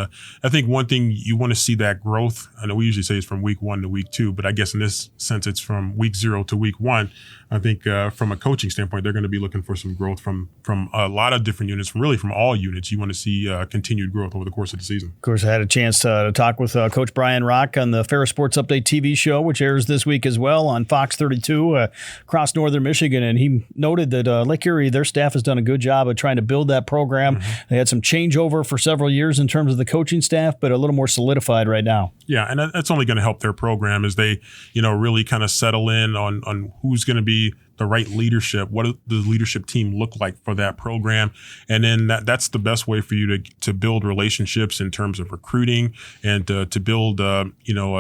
I think one thing you want to see that growth. I know we usually say it's from week 1 to week 2, but I guess in this sense it's from week 0 to week 1. I think from a coaching standpoint, they're going to be looking for some growth from a lot of different units, from all units. You want to see continued growth over the course of the season. Of course, I had a chance to talk with Coach Brian Rock on the Ferris Sports Update TV show, which airs this week as well on Fox 32 across Northern Michigan, and he noted that Lake Erie, their staff has done a good job of trying to build that program. Mm-hmm. They had some changeover for several years in terms of the coaching staff, but a little more solidified right now. Yeah, and that's only going to help their program as they, really kind of settle in on who's going to be the right leadership. What does the leadership team look like for that program? And then that's the best way for you to build relationships in terms of recruiting and to build a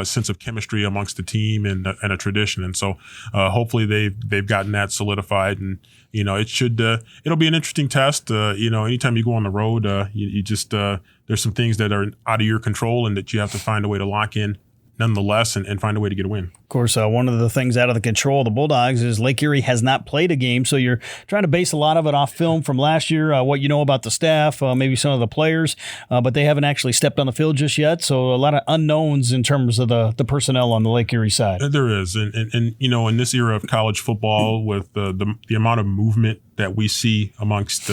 sense of chemistry amongst the team and a tradition. And so hopefully they've gotten that solidified, and it'll be an interesting test. Anytime you go on the road, you just there's some things that are out of your control and that you have to find a way to lock in nonetheless and find a way to get a win. Of course, one of the things out of the control of the Bulldogs is Lake Erie has not played a game, so you're trying to base a lot of it off film from last year, what you know about the staff, maybe some of the players, but they haven't actually stepped on the field just yet, so a lot of unknowns in terms of the personnel on the Lake Erie side. There is, and in this era of college football with the amount of movement that we see amongst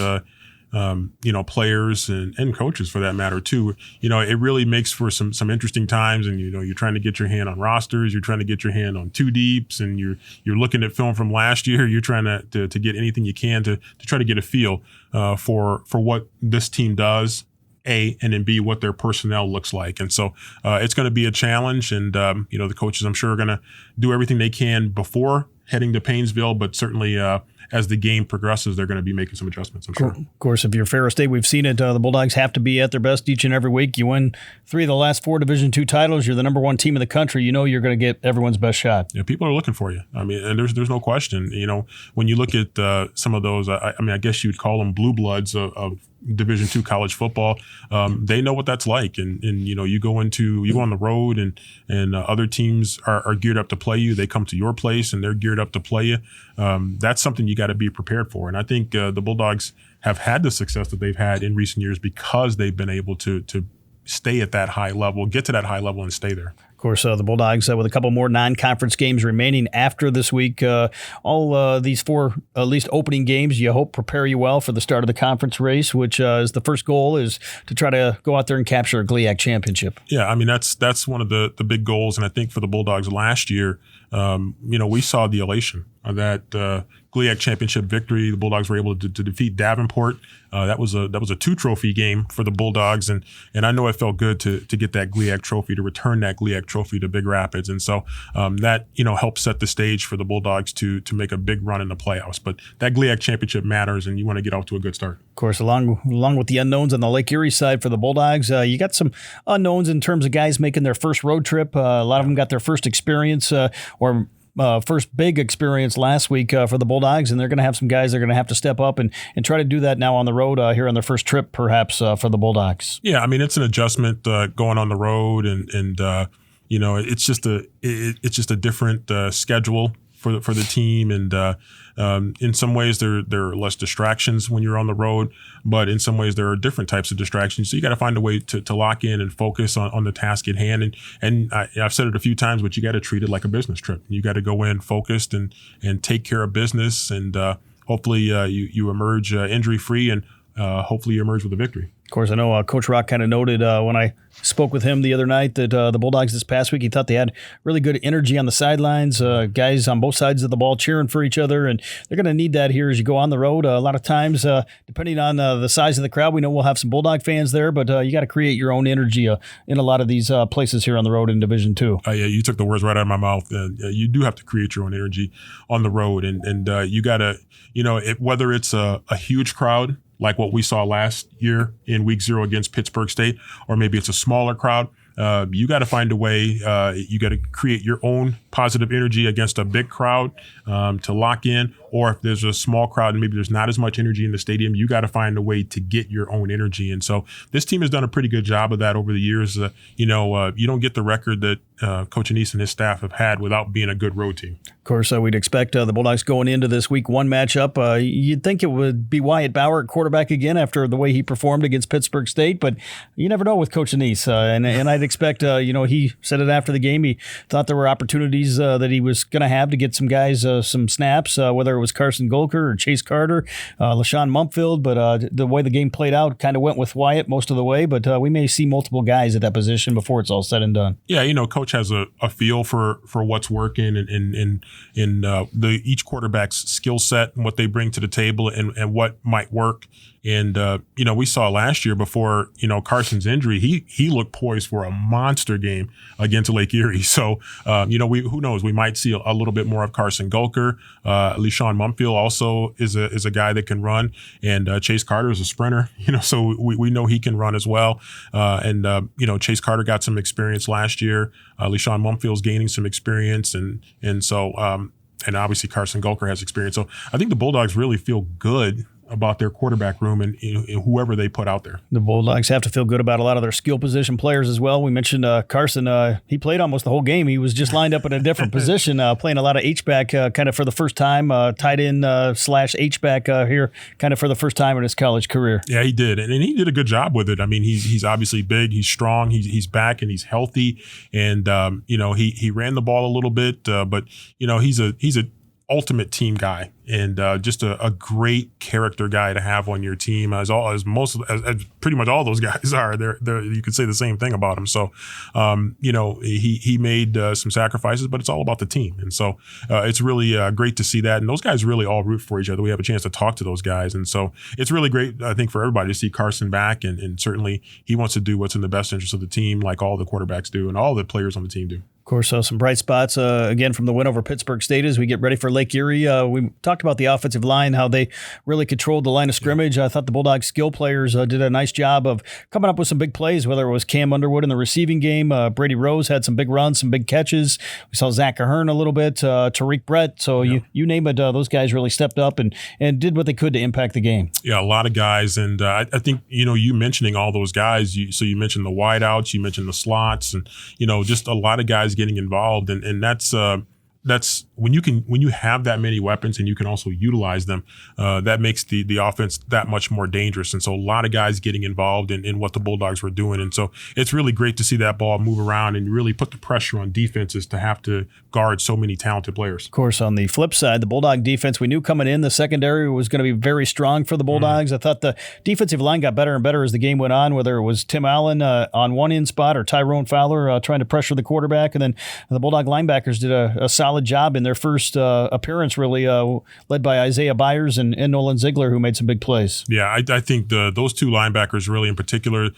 players and coaches for that matter too. It really makes for some interesting times, and you're trying to get your hand on rosters, you're trying to get your hand on two deeps, and you're looking at film from last year. You're trying to get anything you can to try to get a feel for what this team does, A, and then B, what their personnel looks like. And so it's going to be a challenge, and the coaches, I'm sure, are going to do everything they can before heading to Painesville, but certainly as the game progresses, they're going to be making some adjustments, I'm sure. Of course, if you're Ferris State, we've seen it. The Bulldogs have to be at their best each and every week. You win 3 of the last 4 Division II titles. You're the number 1 team in the country. You're going to get everyone's best shot. Yeah, people are looking for you. I mean, and there's no question. When you look at some of those, I guess you'd call them blue bloods of Division II college football. They know what that's like, and you go on the road, and other teams are geared up to play you. They come to your place, and they're geared up to play you. That's something you got to be prepared for. And I think the Bulldogs have had the success that they've had in recent years because they've been able to stay at that high level, get to that high level, and stay there. Of course, the Bulldogs with a couple more non-conference games remaining after this week. All these 4, at least opening games, you hope prepare you well for the start of the conference race, which is the first goal is to try to go out there and capture a GLIAC championship. Yeah, I mean, that's one of the big goals. And I think for the Bulldogs last year, we saw the elation of that GLIAC championship victory. The Bulldogs were able to defeat Davenport. That was a 2-trophy game for the Bulldogs, and I know it felt good to get that GLIAC trophy, to return that GLIAC trophy to Big Rapids, and so that helps set the stage for the Bulldogs to make a big run in the playoffs. But that GLIAC championship matters, and you want to get off to a good start. Of course, along with the unknowns on the Lake Erie side for the Bulldogs, you got some unknowns in terms of guys making their first road trip. A lot of them got their first experience first big experience last week for the Bulldogs, and they're going to have some guys that are going to have to step up and try to do that now on the road here on their first trip, perhaps, for the Bulldogs. Yeah, I mean, it's an adjustment going on the road, and it's just a different schedule for the team, and in some ways there are less distractions when you're on the road, but in some ways there are different types of distractions. So you got to find a way to lock in and focus on the task at hand. And I've said it a few times, but you got to treat it like a business trip. You got to go in focused and take care of business, and hopefully you emerge injury free, and hopefully you emerge with a victory. Of course, I know Coach Rock kind of noted when I spoke with him the other night that the Bulldogs this past week, he thought they had really good energy on the sidelines, guys on both sides of the ball cheering for each other, and they're going to need that here as you go on the road. A lot of times, depending on the size of the crowd, we know we'll have some Bulldog fans there, but you got to create your own energy in a lot of these places here on the road in Division II. Yeah, you took the words right out of my mouth. You do have to create your own energy on the road, and you got to, whether it's a huge crowd, like what we saw last year in Week 0 against Pittsburgh State, or maybe it's a smaller crowd. You got to find a way. You got to create your own positive energy against a big crowd to lock in. Or if there's a small crowd and maybe there's not as much energy in the stadium, you got to find a way to get your own energy. And so this team has done a pretty good job of that over the years. You don't get the record that Coach Anise and his staff have had without being a good road team. Of course, we'd expect the Bulldogs going into this Week 1 matchup. You'd think it would be Wyatt Bauer at quarterback again after the way he performed against Pittsburgh State, but you never know with Coach Anise. And I'd expect, he said it after the game. He thought there were opportunities that he was going to have to get some guys some snaps, whether it was Carson Golker or Chase Carter, LaShawn Mumpfield, but the way the game played out kind of went with Wyatt most of the way, but we may see multiple guys at that position before it's all said and done. Yeah, Coach coach has a feel for what's working and each quarterback's skill set and what they bring to the table and what might work. And, we saw last year before, Carson's injury, he looked poised for a monster game against Lake Erie. So, who knows? We might see a little bit more of Carson Gulker. LeSean Mumfield also is a guy that can run. And Chase Carter is a sprinter, so we know he can run as well. Chase Carter got some experience last year. LeSean Mumfield's gaining some experience. And so obviously Carson Gulker has experience. So I think the Bulldogs really feel good about their quarterback room and whoever they put out there. The Bulldogs have to feel good about a lot of their skill position players as well. We mentioned Carson. He played almost the whole game. He was just lined up in a different position, playing a lot of H-back kind of for the first time, tight end / H-back here kind of for the first time in his college career. Yeah, he did. And he did a good job with it. I mean, he's obviously big. He's strong. He's back and he's healthy. And, he ran the ball a little bit, but, he's a ultimate team guy and just a great character guy to have on your team, as pretty much all those guys are. They're you could say the same thing about him. So, he made some sacrifices, but it's all about the team, and so it's really great to see that. And those guys really all root for each other. We have a chance to talk to those guys, and so it's really great, I think, for everybody to see Carson back, and certainly he wants to do what's in the best interest of the team, like all the quarterbacks do, and all the players on the team do. Of course, some bright spots, again, from the win over Pittsburgh State as we get ready for Lake Erie. We talked about the offensive line, how they really controlled the line of scrimmage. I thought the Bulldogs skill players did a nice job of coming up with some big plays, whether it was Cam Underwood in the receiving game. Brady Rose had some big runs, some big catches. We saw Zach Ahern a little bit, Tariq Brett. So you name it, those guys really stepped up and did what they could to impact the game. Yeah, a lot of guys. And I think, you mentioning all those guys, so you mentioned the wideouts, you mentioned the slots, and, just a lot of guys getting involved. And that's when you have that many weapons and you can also utilize them, that makes the offense that much more dangerous. And so a lot of guys getting involved in what the Bulldogs were doing. And so it's really great to see that ball move around and really put the pressure on defenses to have to guard so many talented players. Of course, on the flip side, the Bulldog defense, we knew coming in the secondary was going to be very strong for the Bulldogs. I thought the defensive line got better and better as the game went on, whether it was Tim Allen on one end spot or Tyrone Fowler trying to pressure the quarterback. And then the Bulldog linebackers did a solid job in their first appearance, really led by Isaiah Byers and Nolan Ziegler, who made some big plays. Yeah, I think those two linebackers really in particular,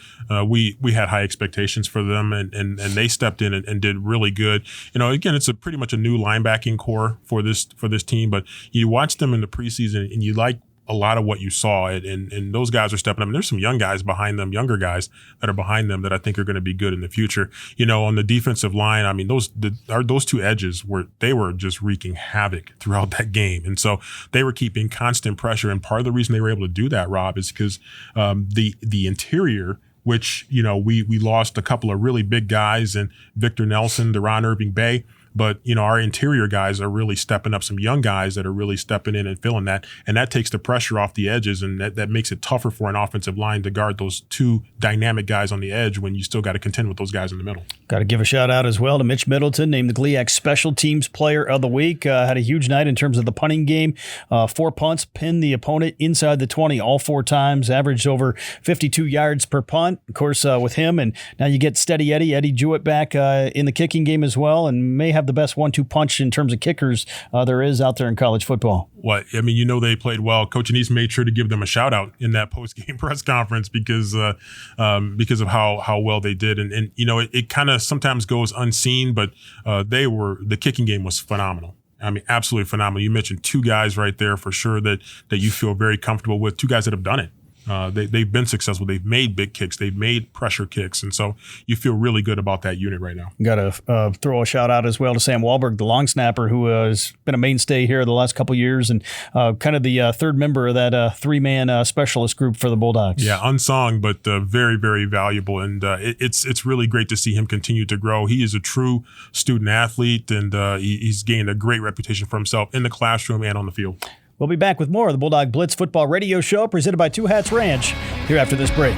we had high expectations for them, and they stepped in and did really good. Again, it's pretty much a new linebacking core for this team, but you watch them in the preseason and you like a lot of what you saw, and those guys are stepping up. And there's some young guys behind them, younger guys that are behind them that I think are going to be good in the future. On the defensive line, I mean, those two edges were just wreaking havoc throughout that game, and so they were keeping constant pressure. And part of the reason they were able to do that, Rob, is because the interior, which we lost a couple of really big guys in Victor Nelson, Deron Irving Bay. But, our interior guys are really stepping up, some young guys that are really stepping in and filling that. And that takes the pressure off the edges, and that makes it tougher for an offensive line to guard those two dynamic guys on the edge when you still got to contend with those guys in the middle. Got to give a shout out as well to Mitch Middleton, named the GLIAC Special Teams Player of the Week. Had a huge night in terms of the punting game. 4 punts, pinned the opponent inside the 20 all 4 times, averaged over 52 yards per punt. Of course, with him, and now you get Steady Eddie Jewett back in the kicking game as well, and may have the best 1-2 punch in terms of kickers there is out there in college football. Well, I mean, they played well. Coach Anise made sure to give them a shout out in that post-game press conference because of how well they did. And it kind of sometimes goes unseen, but the kicking game was phenomenal. I mean, absolutely phenomenal. You mentioned 2 guys right there for sure that you feel very comfortable with, 2 guys that have done it. They've been successful. They've made big kicks. They've made pressure kicks. And so you feel really good about that unit right now. Got to throw a shout out as well to Sam Wahlberg, the long snapper, who has been a mainstay here the last couple of years and kind of the third member of that 3-man specialist group for the Bulldogs. Yeah, unsung, but very, very valuable. And it's really great to see him continue to grow. He is a true student athlete, and he's gained a great reputation for himself in the classroom and on the field. We'll be back with more of the Bulldog Blitz Football Radio Show presented by Two Hats Ranch here after this break.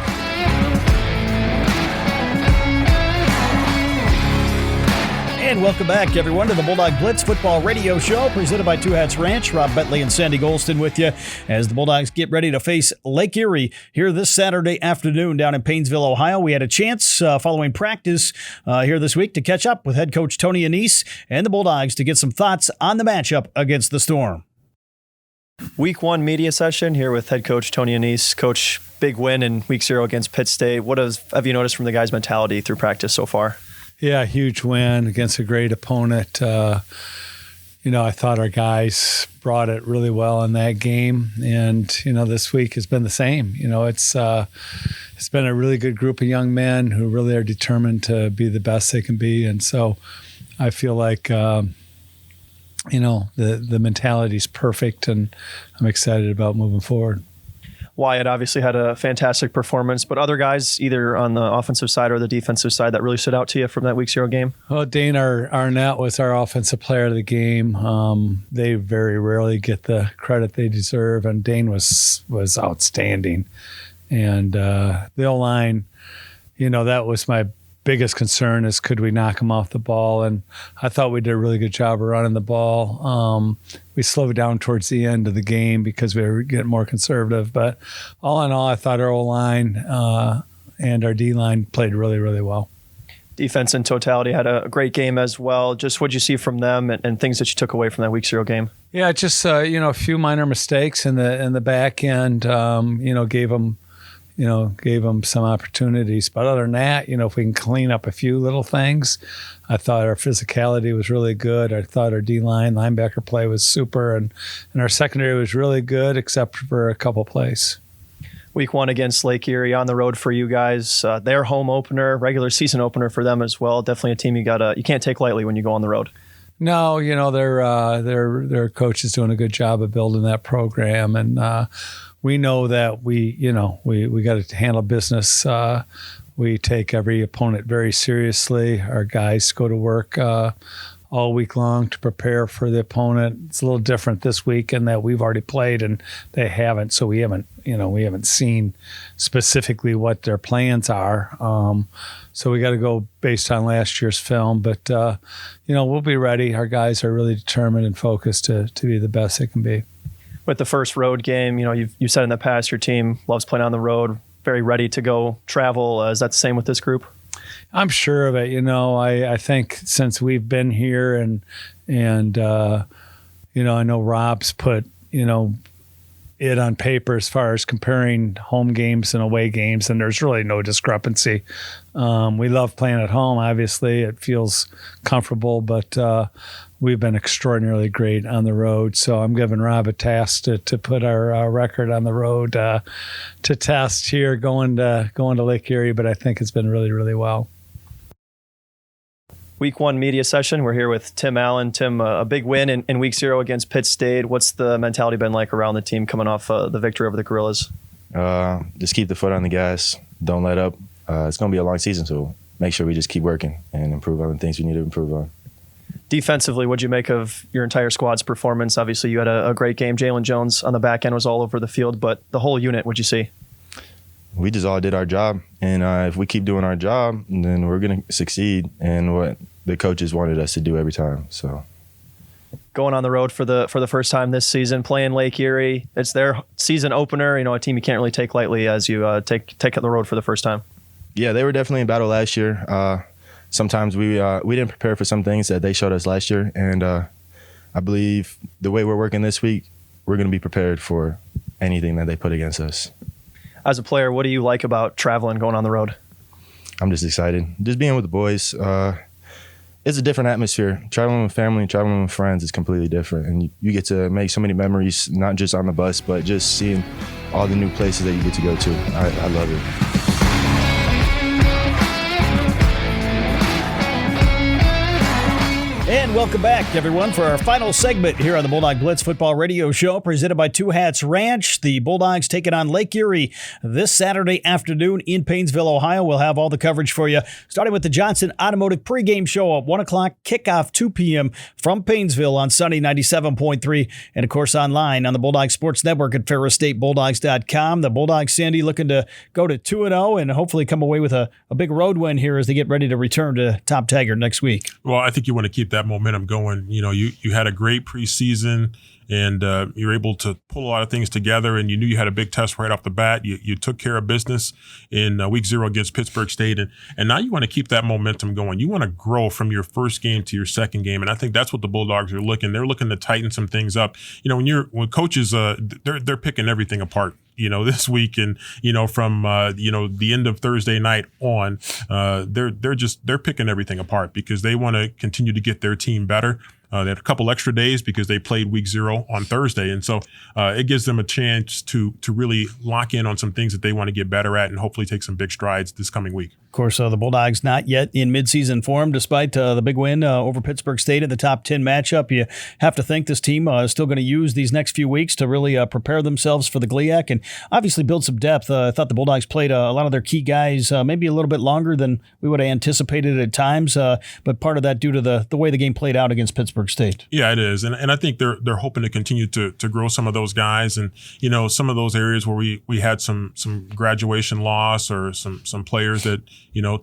And welcome back, everyone, to the Bulldog Blitz Football Radio Show, presented by Two Hats Ranch. Rob Bentley and Sandy Golston with you as the Bulldogs get ready to face Lake Erie here this Saturday afternoon down in Painesville, Ohio. We had a chance following practice here this week to catch up with head coach Tony Annese and the Bulldogs to get some thoughts on the matchup against the Storm. Week 1 media session here with head coach Tony Annese. Coach, big win in week 0 against Pitt State. What have you noticed from the guys' mentality through practice so far? Yeah, huge win against a great opponent. I thought our guys brought it really well in that game, and this week has been the same. It's been a really good group of young men who really are determined to be the best they can be, and so I feel like the mentality is perfect, and I'm excited about moving forward. Wyatt obviously had a fantastic performance, but other guys, either on the offensive side or the defensive side, that really stood out to you from that week 0 game? Well, Dane Arnett was our offensive player of the game. They very rarely get the credit they deserve, and Dane was outstanding. And the O-line, that was my biggest concern, is could we knock him off the ball? And I thought we did a really good job of running the ball. We slowed down towards the end of the game because we were getting more conservative. But all in all, I thought our O-line and our D-line played really, really well. Defense in totality had a great game as well. Just what did you see from them and things that you took away from that week 0 game? Yeah, just a few minor mistakes in the back end. Gave them some opportunities. But other than that, if we can clean up a few little things, I thought our physicality was really good. I thought our D-line linebacker play was super, and our secondary was really good except for a couple plays. Week 1 against Lake Erie on the road for you guys. Their home opener, regular season opener for them as well. Definitely a team you can't take lightly when you go on the road. No, their coach is doing a good job of building that program, and we know that we got to handle business. We take every opponent very seriously. Our guys go to work all week long to prepare for the opponent. It's a little different this week in that we've already played and they haven't, so we haven't seen specifically what their plans are. So we got to go based on last year's film, but we'll be ready. Our guys are really determined and focused to be the best they can be. With the first road game, you've said in the past your team loves playing on the road, very ready to go travel. Is that the same with this group? I'm sure of it. I think since we've been here and I know Rob's put, it on paper as far as comparing home games and away games, and there's really no discrepancy. We love playing at home. Obviously, it feels comfortable, but we've been extraordinarily great on the road. So I'm giving Rob a task to put our record on the road to test here going to Lake Erie, but I think it's been really, really well. Week 1 media session. We're here with Tim Allen. Tim, a big win in week 0 against Pitt State. What's the mentality been like around the team coming off the victory over the Gorillas? Just keep the foot on the gas. Don't let up. It's going to be a long season, so make sure we just keep working and improve on the things we need to improve on. Defensively, what'd you make of your entire squad's performance? Obviously, you had a great game. Jalen Jones on the back end was all over the field, but the whole unit, what'd you see? We just all did our job, and if we keep doing our job, then we're going to succeed in what the coaches wanted us to do every time. So, going on the road for the first time this season, playing Lake Erie, it's their season opener. A team you can't really take lightly as you take on the road for the first time. Yeah, they were definitely in battle last year. Sometimes we didn't prepare for some things that they showed us last year, and I believe the way we're working this week, we're going to be prepared for anything that they put against us. As a player, what do you like about traveling, going on the road? I'm just excited. Just being with the boys. It's a different atmosphere. Traveling with family, traveling with friends is completely different. And you get to make so many memories, not just on the bus, but just seeing all the new places that you get to go to. I love it. And welcome back, everyone, for our final segment here on the Bulldog Blitz Football Radio Show, presented by Two Hats Ranch. The Bulldogs taking on Lake Erie this Saturday afternoon in Painesville, Ohio. We'll have all the coverage for you, starting with the Johnson Automotive pregame show at 1 o'clock, kickoff 2 p.m. from Painesville on Sunday 97.3, and, of course, online on the Bulldog Sports Network at FerrisStateBulldogs.com. The Bulldogs, Sandy, looking to go to 2-0 and hopefully come away with a big road win here as they get ready to return to Top Taggart next week. Well, I think you want to keep that momentum going. You know, you had a great preseason, and you're able to pull a lot of things together, and you knew you had a big test right off the bat. You took care of business in week 0 against Pittsburgh State, and now you want to keep that momentum going. You want to grow from your first game to your second game, and I think that's what the Bulldogs are looking. They're looking to tighten some things up. You know, when coaches they're picking everything apart. You know, this week, and from the end of Thursday night on, they're picking everything apart because they want to continue to get their team better. They had a couple extra days because they played week 0 on Thursday. And so it gives them a chance to really lock in on some things that they want to get better at and hopefully take some big strides this coming week. Of course, the Bulldogs not yet in midseason form despite the big win over Pittsburgh State in the top 10 matchup. You have to think this team is still going to use these next few weeks to really prepare themselves for the GLIAC and obviously build some depth. I thought the Bulldogs played a lot of their key guys maybe a little bit longer than we would have anticipated at times, but part of that due to the way the game played out against Pittsburgh State. Yeah, it is. And I think they're hoping to continue to grow some of those guys and, some of those areas where we had some graduation loss or some players that,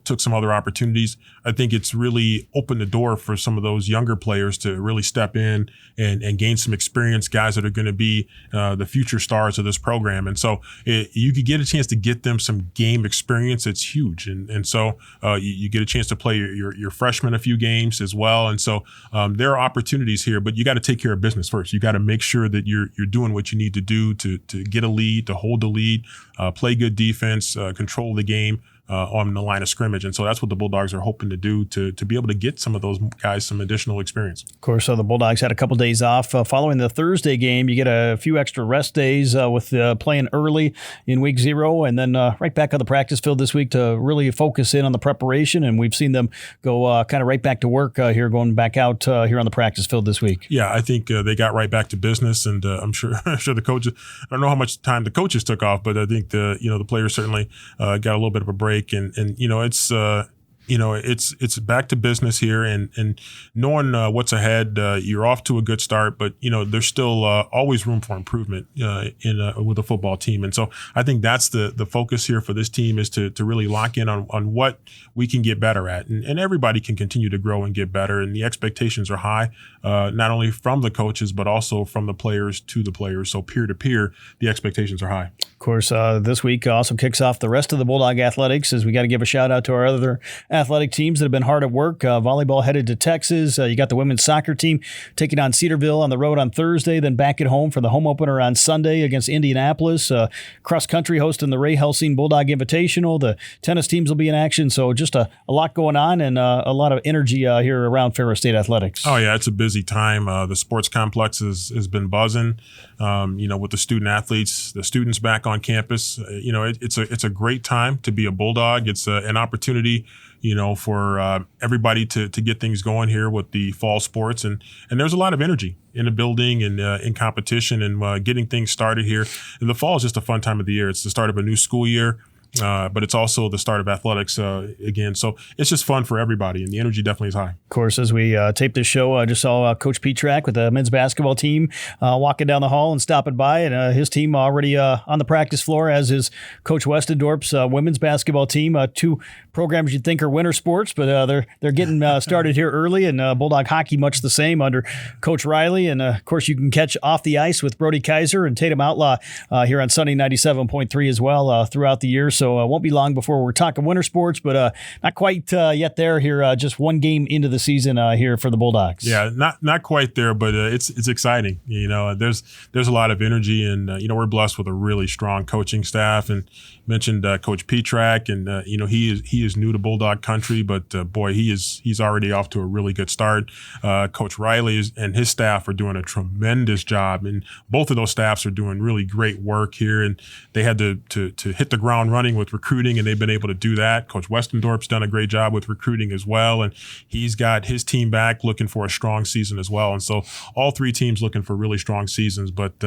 took some other opportunities. I think it's really opened the door for some of those younger players to really step in and gain some experience, guys that are going to be the future stars of this program. And so you could get a chance to get them some game experience. It's huge. And so you get a chance to play your freshmen a few games as well. And so there are opportunities here, but you got to take care of business first. You got to make sure that you're doing what you need to do to get a lead, to hold the lead, play good defense, control the game on the line of scrimmage. And so that's what the Bulldogs are hoping to do to be able to get some of those guys some additional experience. Of course, the Bulldogs had a couple days off. Following the Thursday game, you get a few extra rest days with playing early in week 0 and then right back on the practice field this week to really focus in on the preparation. And we've seen them go kind of right back to work here, going back out here on the practice field this week. Yeah, I think they got right back to business, and I'm sure the coaches, I don't know how much time the coaches took off, but I think the players certainly got a little bit of a break. And it's back to business here, and knowing what's ahead, you're off to a good start, but there's still always room for improvement with a football team. And so I think that's the focus here for this team is to really lock in on what we can get better at, and everybody can continue to grow and get better. And the expectations are high, not only from the coaches but also from the players to the players. So peer to peer, the expectations are high. Of course, this week also kicks off the rest of the Bulldog athletics, as we got to give a shout out to our other athletic teams that have been hard at work. Volleyball headed to Texas. You got the women's soccer team taking on Cedarville on the road on Thursday, then back at home for the home opener on Sunday against Indianapolis. Cross country hosting the Ray Helsing Bulldog Invitational. The tennis teams will be in action. So just a lot going on and a lot of energy here around Ferris State athletics. Oh yeah, it's a busy time. The sports complex has been buzzing. With the student athletes, the students back on campus. It's a great time to be a Bulldog. It's an opportunity, for everybody to get things going here with the fall sports. And there's a lot of energy in the building and in competition and getting things started here. And the fall is just a fun time of the year. It's the start of a new school year. But it's also the start of athletics again. So it's just fun for everybody, and the energy definitely is high. Of course, as we tape this show, I just saw Coach Petrak with the men's basketball team walking down the hall and stopping by, and his team already on the practice floor, as is Coach Westendorp's women's basketball team. Two programs you'd think are winter sports, but they're getting started here early, and Bulldog hockey much the same under Coach Riley. And, of course, you can catch Off the Ice with Brody Kaiser and Tatum Outlaw here on Sunday 97.3 as well throughout the year. So it won't be long before we're talking winter sports, but not quite yet there here. Just one game into the season here for the Bulldogs. Yeah, not quite there, but it's exciting. There's a lot of energy, and we're blessed with a really strong coaching staff. And mentioned Coach Petrak, and he is new to Bulldog country, but boy, he's already off to a really good start. Coach Riley and his staff are doing a tremendous job, and both of those staffs are doing really great work here. And they had to hit the ground running going with recruiting, and they've been able to do that. Coach Westendorp's done a great job with recruiting as well, and he's got his team back looking for a strong season as well. And so all three teams looking for really strong seasons, but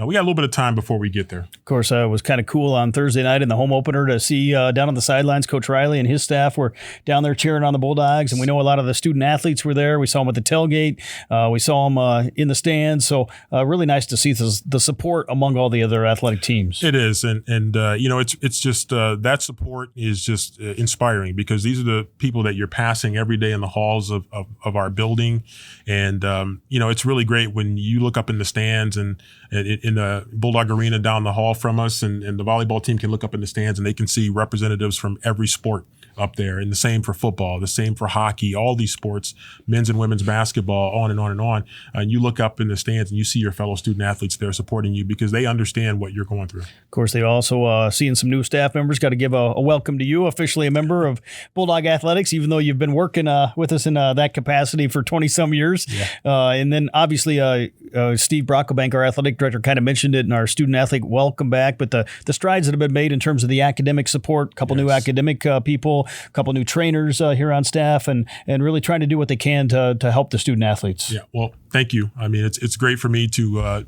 we got a little bit of time before we get there. Of course, it was kind of cool on Thursday night in the home opener to see down on the sidelines, Coach Riley and his staff were down there cheering on the Bulldogs, and we know a lot of the student athletes were there. We saw them at the tailgate. We saw them in the stands. So really nice to see the support among all the other athletic teams. It is, and it's just that support is just inspiring, because these are the people that you're passing every day in the halls of our building, and it's really great when you look up in the stands and in the Bulldog Arena down the hall from us, and the volleyball team can look up in the stands and they can see representatives from every sport up there. And the same for football, the same for hockey, all these sports, men's and women's basketball, on and on and on. And you look up in the stands and you see your fellow student athletes there supporting you, because they understand what you're going through. Of course, they also seeing some new staff members. Got to give a welcome to you, officially a member of Bulldog Athletics, even though you've been working with us in that capacity for 20-some years. Yeah. And then obviously Steve Brocklebank, our athletic director, kind of mentioned it in our student athlete welcome back, but the strides that have been made in terms of the academic support, a couple new academic people, a couple new trainers here on staff, and really trying to do what they can to help the student athletes. Yeah, well, thank you. I mean, it's great for me to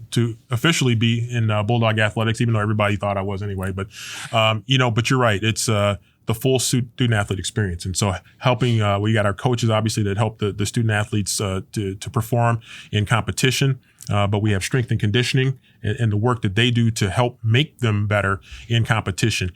officially be in Bulldog Athletics, even though everybody thought I was anyway. But but you're right. It's the full student athlete experience, and so helping. We got our coaches obviously that help the student athletes to perform in competition. But we have strength and conditioning and the work that they do to help make them better in competition.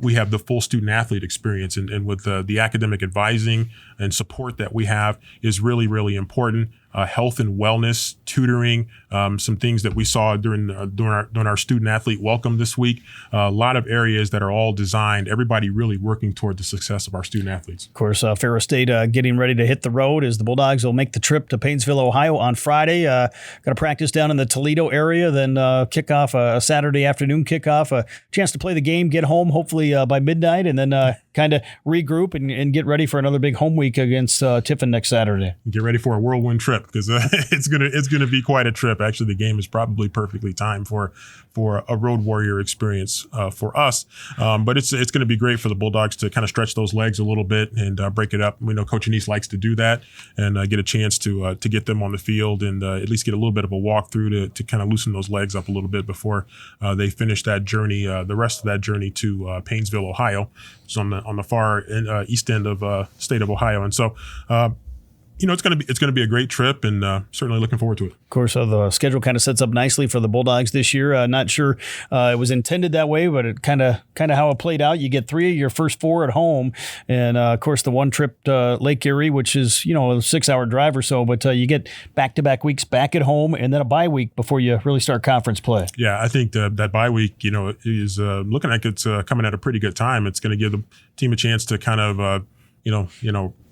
We have the full student athlete experience, and with the academic advising and support that we have is really, really important. Health and wellness, tutoring, some things that we saw during our student athlete welcome this week. A lot of areas that are all designed, everybody really working toward the success of our student athletes. Of course, Ferris State getting ready to hit the road as the Bulldogs will make the trip to Painesville, Ohio on Friday. Going to practice down in the Toledo area, then kick off a Saturday afternoon kickoff, a chance to play the game, get home hopefully by midnight, and then kind of regroup and get ready for another big home week against Tiffin next Saturday. Get ready for a whirlwind trip, because it's gonna be quite a trip. Actually, the game is probably perfectly timed for a road warrior experience for us. But it's going to be great for the Bulldogs to kind of stretch those legs a little bit and break it up. We know Coach Anise likes to do that, and get a chance to get them on the field and at least get a little bit of a walkthrough to kind of loosen those legs up a little bit before they finish that journey, the rest of that journey to Painesville, Ohio. It's on the far east end of state of Ohio, and so. It's going to be a great trip, and certainly looking forward to it. Of course, the schedule kind of sets up nicely for the Bulldogs this year. Not sure it was intended that way, but it kind of how it played out. You get 3 of your first 4 at home, and of course the one trip to Lake Erie, which is a 6-hour drive or so. But you get back-to-back weeks back at home, and then a bye week before you really start conference play. Yeah, I think that bye week, is looking like it's coming at a pretty good time. It's going to give the team a chance to kind of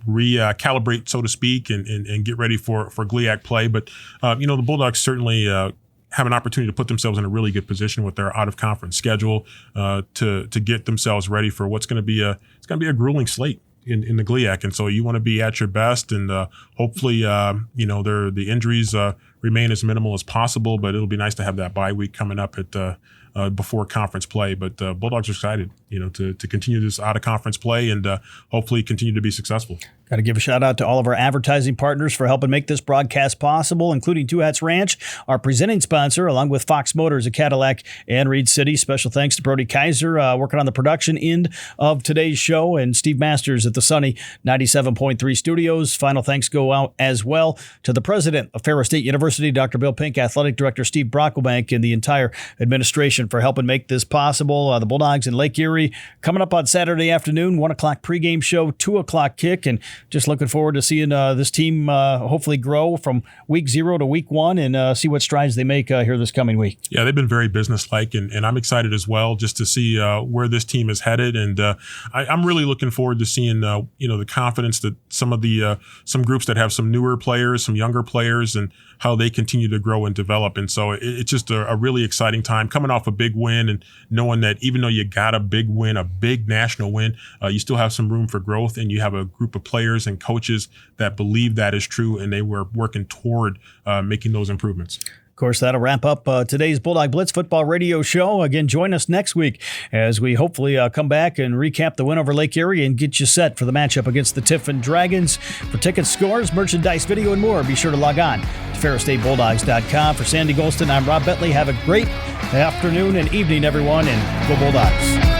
recalibrate, so to speak, and get ready for GLIAC play. But the Bulldogs certainly have an opportunity to put themselves in a really good position with their out of conference schedule to get themselves ready for what's going to be a grueling slate in the GLIAC. And so you want to be at your best, and hopefully the injuries remain as minimal as possible. But it'll be nice to have that bye week coming up at before conference play. But Bulldogs are excited, to continue this out of conference play and hopefully continue to be successful. Got to give a shout out to all of our advertising partners for helping make this broadcast possible, including Two Hats Ranch, our presenting sponsor, along with Fox Motors, a Cadillac, and Reed City. Special thanks to Brody Kaiser working on the production end of today's show, and Steve Masters at the Sunny 97.3 studios. Final thanks go out as well to the president of Ferris State University, Dr. Bill Pink, athletic director Steve Brocklebank, and the entire administration for helping make this possible. The Bulldogs in Lake Erie coming up on Saturday afternoon, 1 o'clock pregame show, 2 o'clock kick, and just looking forward to seeing this team hopefully grow from week 0 to week 1 and see what strides they make here this coming week. Yeah, they've been very businesslike, and I'm excited as well just to see where this team is headed. And I'm really looking forward to seeing the confidence that some groups that have some newer players, some younger players, and how they continue to grow and develop. And so it's just a really exciting time coming off a big win and knowing that even though you got a big win, a big national win, you still have some room for growth, and you have a group of players and coaches that believe that is true, and they were working toward making those improvements. Of course, that'll wrap up today's Bulldog Blitz football radio show. Again, join us next week as we hopefully come back and recap the win over Lake Erie and get you set for the matchup against the Tiffin Dragons. For ticket scores, merchandise, video, and more, be sure to log on to ferrisstatebulldogs.com. For Sandy Golston, I'm Rob Bentley. Have a great afternoon and evening, everyone, and go Bulldogs.